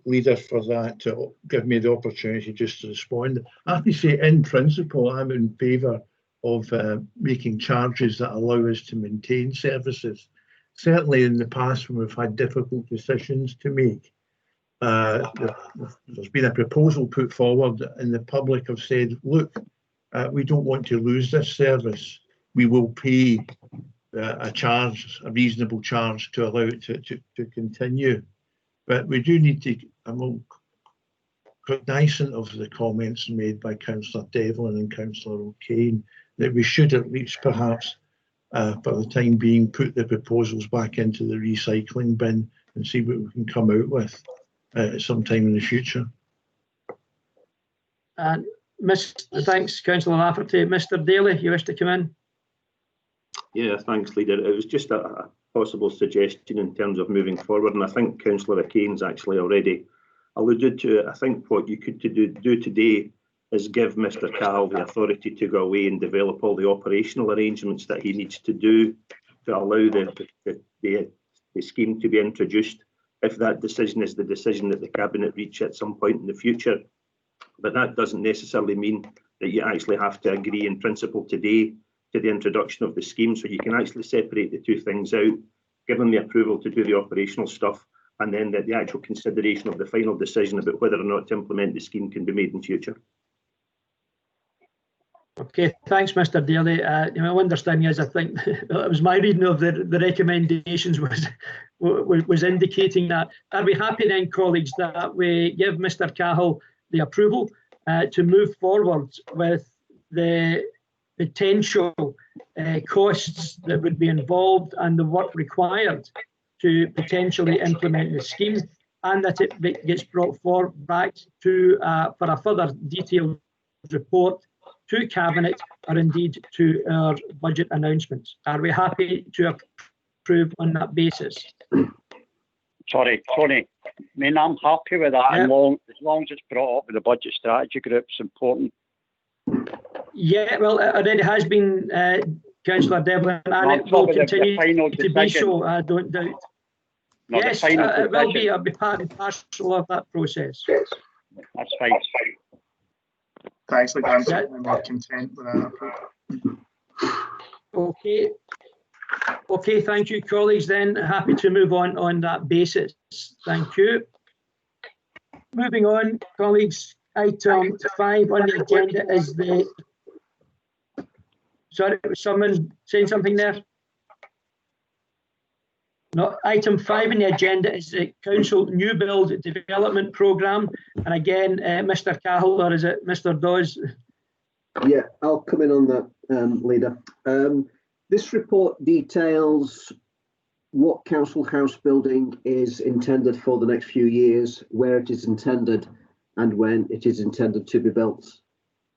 Leader, for that, to give me the opportunity just to respond. I have to say, in principle, I'm in favour of making charges that allow us to maintain services. Certainly in the past, when we've had difficult decisions to make, there's been a proposal put forward and the public have said, look, we don't want to lose this service. We will pay a reasonable charge to allow it to continue. But we do need to, I'm cognizant of the comments made by Councillor Devlin and Councillor O'Kane, that we should at least perhaps, for the time being, put the proposals back into the recycling bin and see what we can come out with sometime in the future. And thanks, Councillor Lafferty. Mr. Daly, you wish to come in? Yeah, thanks, Leader. It was just a possible suggestion in terms of moving forward, and I think Councillor O'Kane's actually already alluded to it. I think what you could do today is give Mr. Cahill the authority to go away and develop all the operational arrangements that he needs to do to allow the scheme to be introduced, if that decision is the decision that the Cabinet reach at some point in the future. But that doesn't necessarily mean that you actually have to agree in principle today to the introduction of the scheme. So you can actually separate the two things out, give them the approval to do the operational stuff, and then the actual consideration of the final decision about whether or not to implement the scheme can be made in future. Okay, thanks, Mr. Daly. My understanding is, I think it was my reading of the recommendations was indicating that. Are we happy then, colleagues, that we give Mr. Cahill the approval to move forward with the potential costs that would be involved and the work required to potentially implement the scheme, and that it gets brought forward back to for a further detailed report to Cabinet or indeed to our budget announcements? Are we happy to approve on that basis? Sorry, Tony. I mean, I'm happy with that, yeah. as long as it's brought up with the budget strategy group. It's important. Yeah, well, it already has been, Councillor Devlin, and it will continue to be so, I don't doubt. No, yes, it will be. I'll be part and parcel of that process. That's fine. Thanks, I'm certainly more content with that. Okay. Okay, thank you, colleagues. Then happy to move on that basis. Thank you. Moving on, colleagues. Item 5 on the agenda is the. Sorry, was someone saying something there? No, item 5 on the agenda is the Council New Build Development Programme. And again, Mr. Cahill, or is it Mr. Dawes? Yeah, I'll come in on that, Leader. This report details what council house building is intended for the next few years, where it is intended, and when it is intended to be built.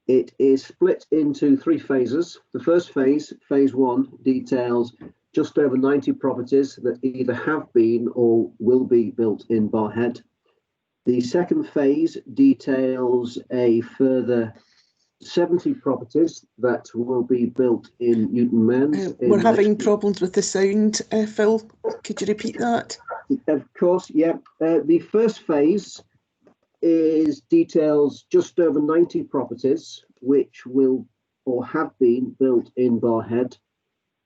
It is split into 3 phases. The first phase, phase 1, details just over 90 properties that either have been or will be built in Barrhead. The second phase details a further 70 properties that will be built in Newton Mens. We're having problems with the sound, Phil. Could you repeat that? Of course, yeah. The first phase details just over 90 properties which will or have been built in Barrhead.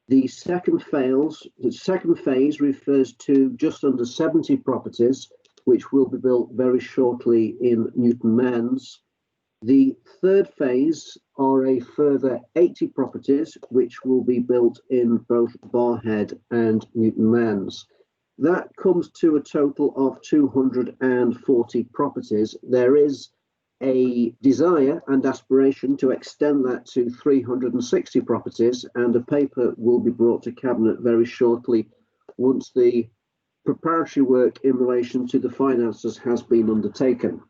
The second phase refers to just under 70 properties which will be built very shortly in Newton Mens. The third phase are a further 80 properties which will be built in both Barrhead and Newton Mens. That comes to a total of 240 properties. There is a desire and aspiration to extend that to 360 properties, and a paper will be brought to Cabinet very shortly once the preparatory work in relation to the finances has been undertaken.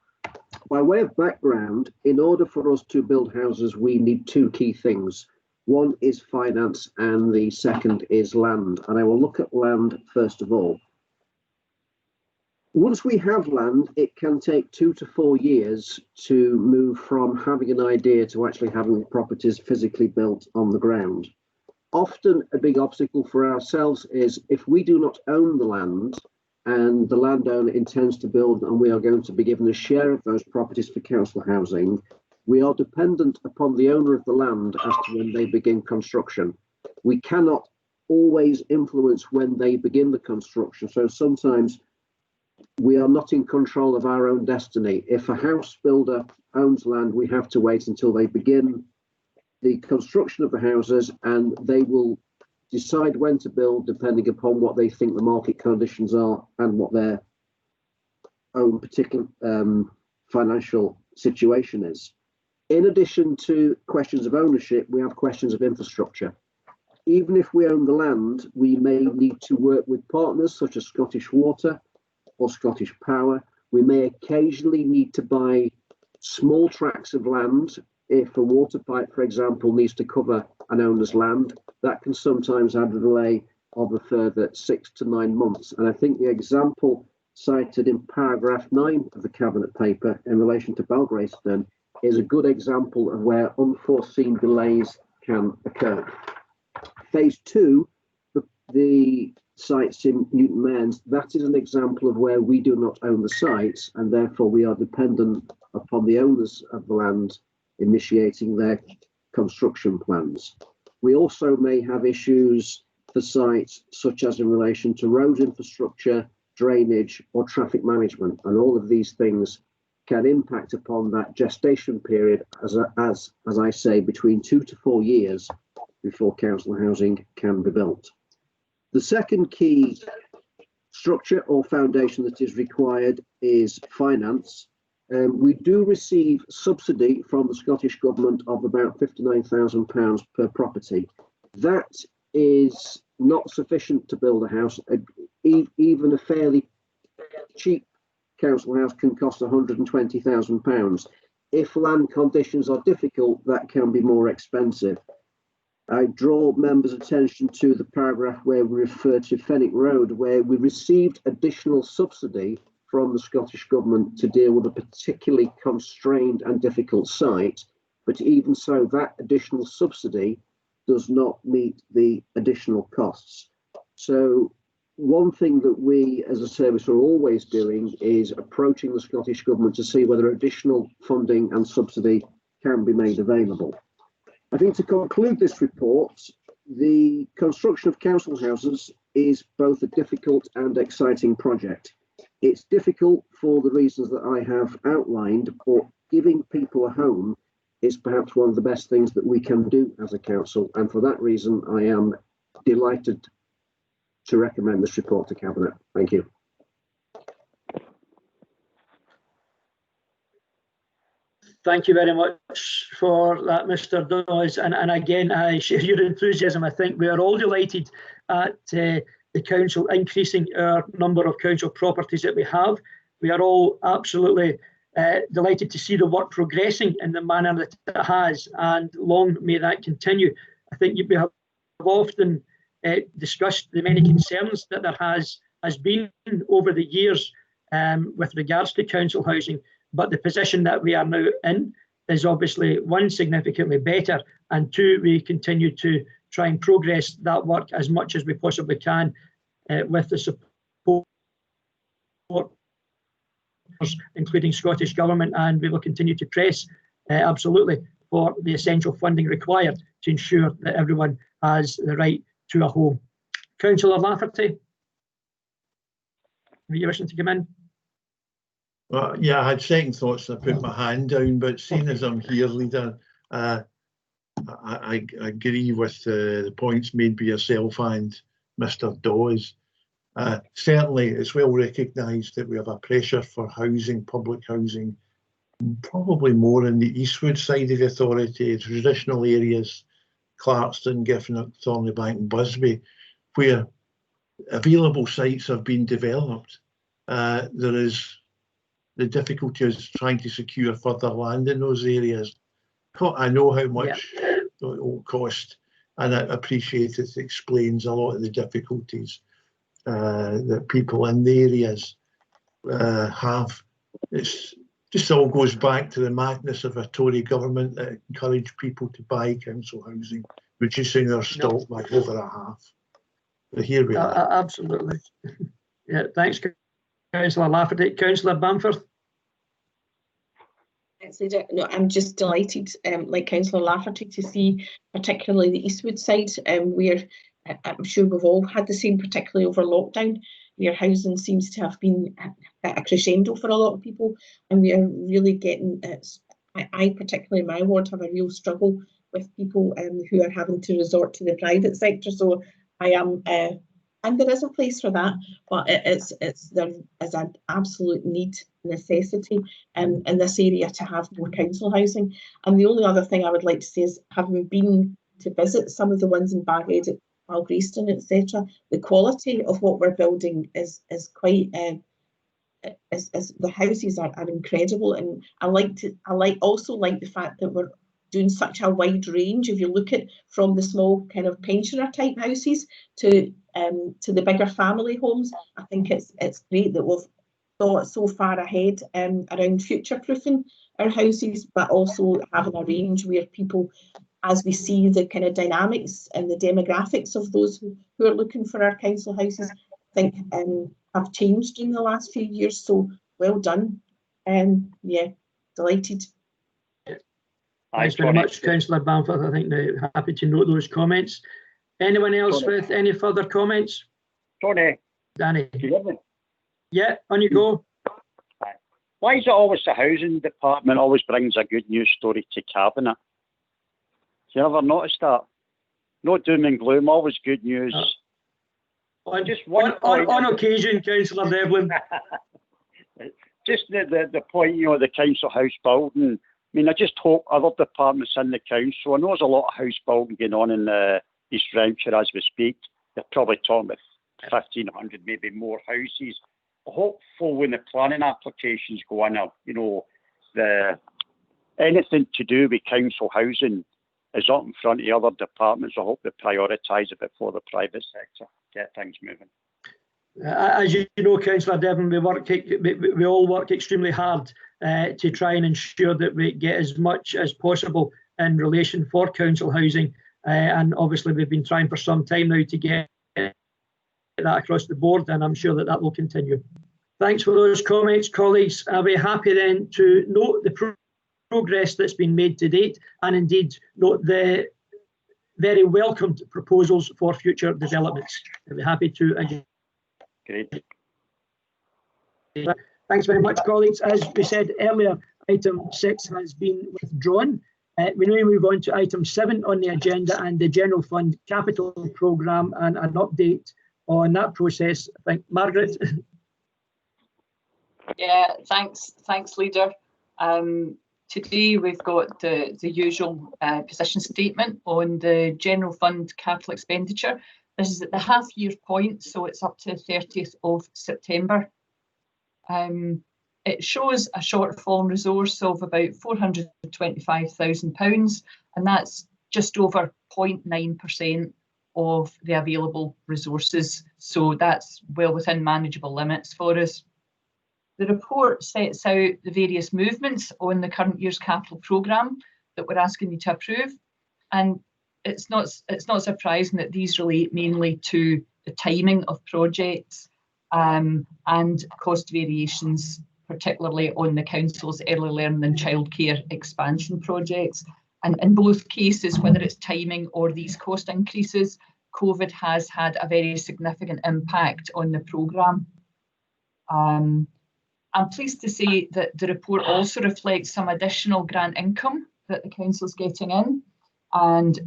By way of background, in order for us to build houses, we need two key things. One is finance and the second is land. And I will look at land first of all. Once we have land, it can take 2 to 4 years to move from having an idea to actually having properties physically built on the ground. Often a big obstacle for ourselves is if we do not own the land and the landowner intends to build and we are going to be given a share of those properties for council housing, we are dependent upon the owner of the land as to when they begin construction. We cannot always influence when they begin the construction, so sometimes we are not in control of our own destiny. If a house builder owns land, we have to wait until they begin the construction of the houses, and they will decide when to build depending upon what they think the market conditions are and what their own particular financial situation is. In addition to questions of ownership, we have questions of infrastructure. Even if we own the land, we may need to work with partners such as Scottish Water or Scottish Power. We may occasionally need to buy small tracts of land. If a water pipe, for example, needs to cover an owner's land, that can sometimes add a delay of a further 6 to 9 months. And I think the example cited in paragraph 9 of the Cabinet paper in relation to Belgracedon is a good example of where unforeseen delays can occur. Phase 2, the sites in Newton Mearns, that is an example of where we do not own the sites and therefore we are dependent upon the owners of the land initiating their construction plans. We also may have issues for sites such as in relation to road infrastructure, drainage or traffic management, and all of these things can impact upon that gestation period, as I say, between 2 to 4 years before council housing can be built. The second key structure or foundation that is required is finance. We do receive subsidy from the Scottish Government of about £59,000 per property. That is not sufficient to build a house. Even a fairly cheap council house can cost £120,000. If land conditions are difficult, that can be more expensive. I draw members' attention to the paragraph where we refer to Fenwick Road, where we received additional subsidy from the Scottish Government to deal with a particularly constrained and difficult site. But even so, that additional subsidy does not meet the additional costs. So one thing that we as a service are always doing is approaching the Scottish Government to see whether additional funding and subsidy can be made available. I think to conclude this report, the construction of council houses is both a difficult and exciting project. It's difficult for the reasons that I have outlined, but giving people a home is perhaps one of the best things that we can do as a council. And for that reason, I am delighted to recommend this report to Cabinet. Thank you. Thank you very much for that, Mr. Dawes. And again, I share your enthusiasm. I think we are all delighted at the council increasing our number of council properties that we have. We are all absolutely delighted to see the work progressing in the manner that it has, and long may that continue. I think we have often discussed the many concerns that there has been over the years with regards to council housing. But the position that we are now in is obviously, one, significantly better, and two, we continue to try and progress that work as much as we possibly can with the support, including Scottish Government, and we will continue to press absolutely for the essential funding required to ensure that everyone has the right to a home. Councillor Lafferty, are you wishing to come in? Well, yeah, I had second thoughts and I put my hand down, but seeing as I'm here, Leader, I agree with the points made by yourself and Mr. Dawes. Certainly, it's well recognised that we have a pressure for housing, public housing, probably more in the eastward side of the authority, traditional areas, Clarkston, Gifford, Thornleybank and Busby, where available sites have been developed. There is the difficulty is trying to secure further land in those areas. I know how much it will cost, and I appreciate it explains a lot of the difficulties that people in the areas have. It's just all goes back to the madness of a Tory government that encouraged people to buy council housing, reducing their stock by over a half. But here we are. Absolutely. Yeah, thanks, Councillor Lafferty. Councillor Bamford. Thanks, Leader. No, I'm just delighted, like Councillor Lafferty, to see particularly the Eastwood side, where I'm sure we've all had the same, particularly over lockdown, where housing seems to have been a crescendo for a lot of people, and we are really getting, I particularly in my ward have a real struggle with people who are having to resort to the private sector. So I am, and there is a place for that, but there is an absolute necessity in this area to have more council housing. And the only other thing I would like to say is, having been to visit some of the ones in Barhead, Balgreeston, etc., the quality of what we're building is quite. The houses are incredible, and I also like the fact that we're doing such a wide range. If you look at from the small kind of pensioner type houses to the bigger family homes, I think it's great that we've thought so far ahead around future proofing our houses, but also having a range where people, as we see the kind of dynamics and the demographics of those who are looking for our council houses, I think have changed in the last few years. So well done. Yeah, delighted. Thanks very much, Councillor Bamford. I think they're happy to note those comments. Anyone else with any further comments? Tony. Danny. Do you hear me? Yeah, on you go. Why is it always the housing department always brings a good news story to cabinet? Have you ever noticed that? No doom and gloom, always good news. On occasion, Councillor Devlin. Just the point, the council house building. I mean, I just hope other departments in the council, I know there's a lot of house building going on in East Renfrewshire as we speak. They're probably talking about 1,500, maybe more houses. Hopeful when the planning applications go in, anything to do with council housing is up in front of the other departments. I hope they prioritise it before the private sector get things moving. As you know, Councillor Devlin, we all work extremely hard to try and ensure that we get as much as possible in relation for council housing, and obviously we've been trying for some time now to get that across the board, and I'm sure that will continue. Thanks for those comments, colleagues. I'll be happy then to note the progress that's been made to date, and indeed note the very welcomed proposals for future developments. I'll be happy to. Great. Thanks very much, colleagues. As we said earlier, item 6 has been withdrawn. We now move on to item 7 on the agenda, and the General Fund Capital Programme, and an update on that process. I think, Margaret. Yeah, thanks, Leader. Today we've got the usual position statement on the General Fund capital expenditure. This is at the half-year point, so it's up to the 30th of September. It shows a shortfall in resource of about £425,000, and that's just over 0.9% of the available resources. So that's well within manageable limits for us. The report sets out the various movements on the current year's capital programme that we're asking you to approve, and it's not surprising that these relate mainly to the timing of projects and cost variations, particularly on the council's early learning and childcare expansion projects. And in both cases, whether it's timing or these cost increases, COVID has had a very significant impact on the programme. I'm pleased to say that the report also reflects some additional grant income that the council's getting in, and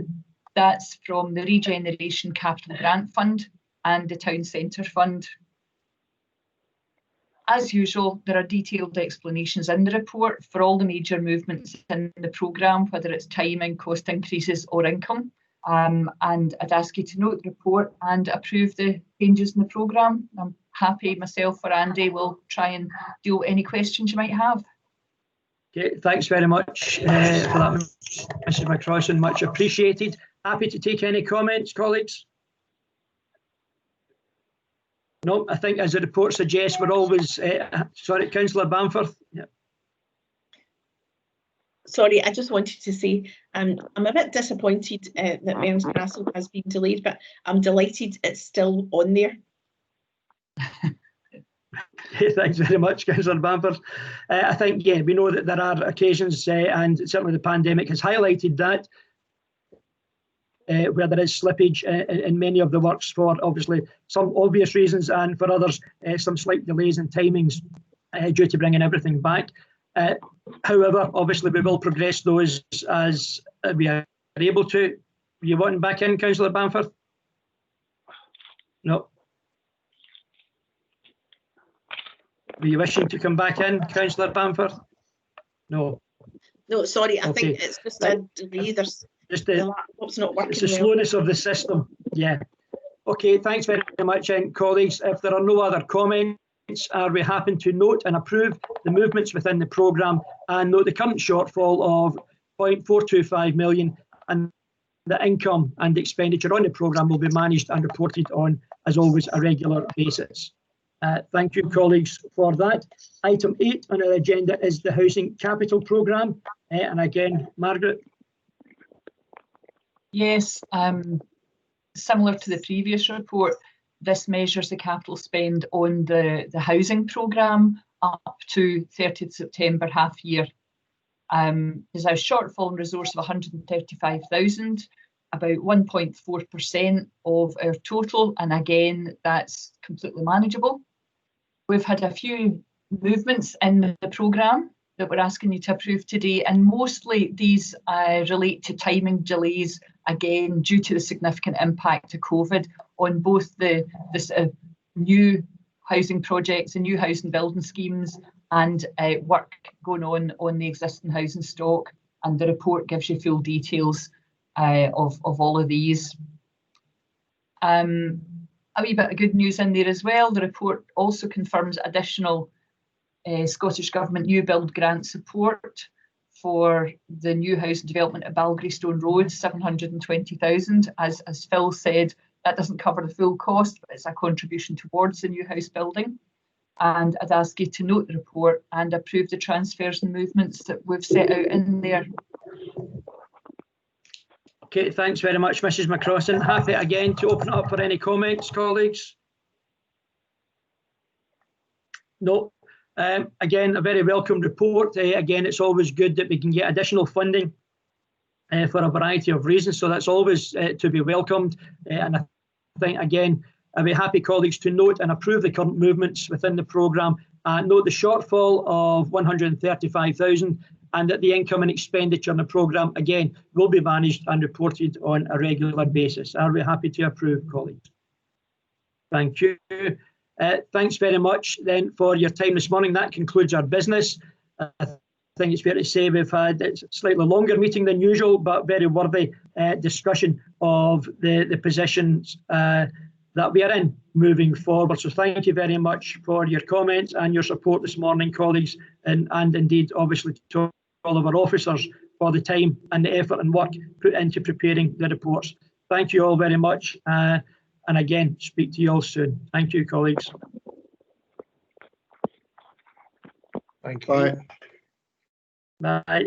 that's from the Regeneration Capital Grant Fund and the Town Centre Fund. As usual, there are detailed explanations in the report for all the major movements in the programme, whether it's timing, cost increases or income. And I'd ask you to note the report and approve the changes in the programme. I'm happy myself or Andy will try and deal with any questions you might have. Okay, thanks very much for that, Mrs McCrossan, much appreciated. Happy to take any comments, colleagues? No, I think as the report suggests, we're always, sorry, Councillor Bamforth. Yeah. Sorry, I just wanted to say I'm a bit disappointed that Mearns Castle has been delayed, but I'm delighted it's still on there. Thanks very much, Councillor Bamford. I think, yeah, we know that there are occasions, and certainly the pandemic has highlighted that, where there is slippage in many of the works for obviously some obvious reasons, and for others, some slight delays in timings due to bringing everything back. However, obviously we will progress those as we are able to. You wanting back in, Councillor Bamford? No. Were you wishing to come back in, Councillor Bamford? No. No, sorry, I Okay. think it's just a delay. There's just the laptop's not working. It's the slowness of the system. Yeah. Okay, thanks very much, colleagues. If there are no other comments, are we happy to note and approve the movements within the programme and note the current shortfall of 0.425 million, and the income and expenditure on the programme will be managed and reported on, as always, a regular basis. Thank you, colleagues, for that. Item 8 on our agenda is the Housing Capital Programme. And again, Margaret. Yes, similar to the previous report, this measures the capital spend on the housing programme up to 30th September half year. There's a shortfall in resource of 135,000, about 1.4% of our total, and again, that's completely manageable. We've had a few movements in the programme that we're asking you to approve today, and mostly these relate to timing delays, again, due to the significant impact of COVID on both the new housing projects and new housing building schemes, and work going on the existing housing stock. And the report gives you full details of all of these. A wee bit of good news in there as well. The report also confirms additional Scottish Government new build grant support for the new housing development at Balgrystone Road, 720,000. As Phil said, that doesn't cover the full cost, but it's a contribution towards the new house building. And I'd ask you to note the report and approve the transfers and movements that we've set out in there. Okay, thanks very much, Mrs McCrossan. Happy again to open up for any comments, colleagues? No. Again, a very welcome report. Again, it's always good that we can get additional funding for a variety of reasons, so that's always to be welcomed. And I think, again, I'd be happy, colleagues, to note and approve the current movements within the programme. Note the shortfall of 135,000, and that the income and expenditure in the programme, again, will be managed and reported on a regular basis. Are we happy to approve, colleagues? Thank you. Thanks very much then for your time this morning. That concludes our business. I think it's fair to say we've had a slightly longer meeting than usual, but very worthy discussion of the positions that we are in moving forward. So thank you very much for your comments and your support this morning, colleagues, and indeed, obviously, to all of our officers for the time and the effort and work put into preparing the reports. Thank you all very much. And again, speak to you all soon. Thank you, colleagues. Thank you. Bye. Bye.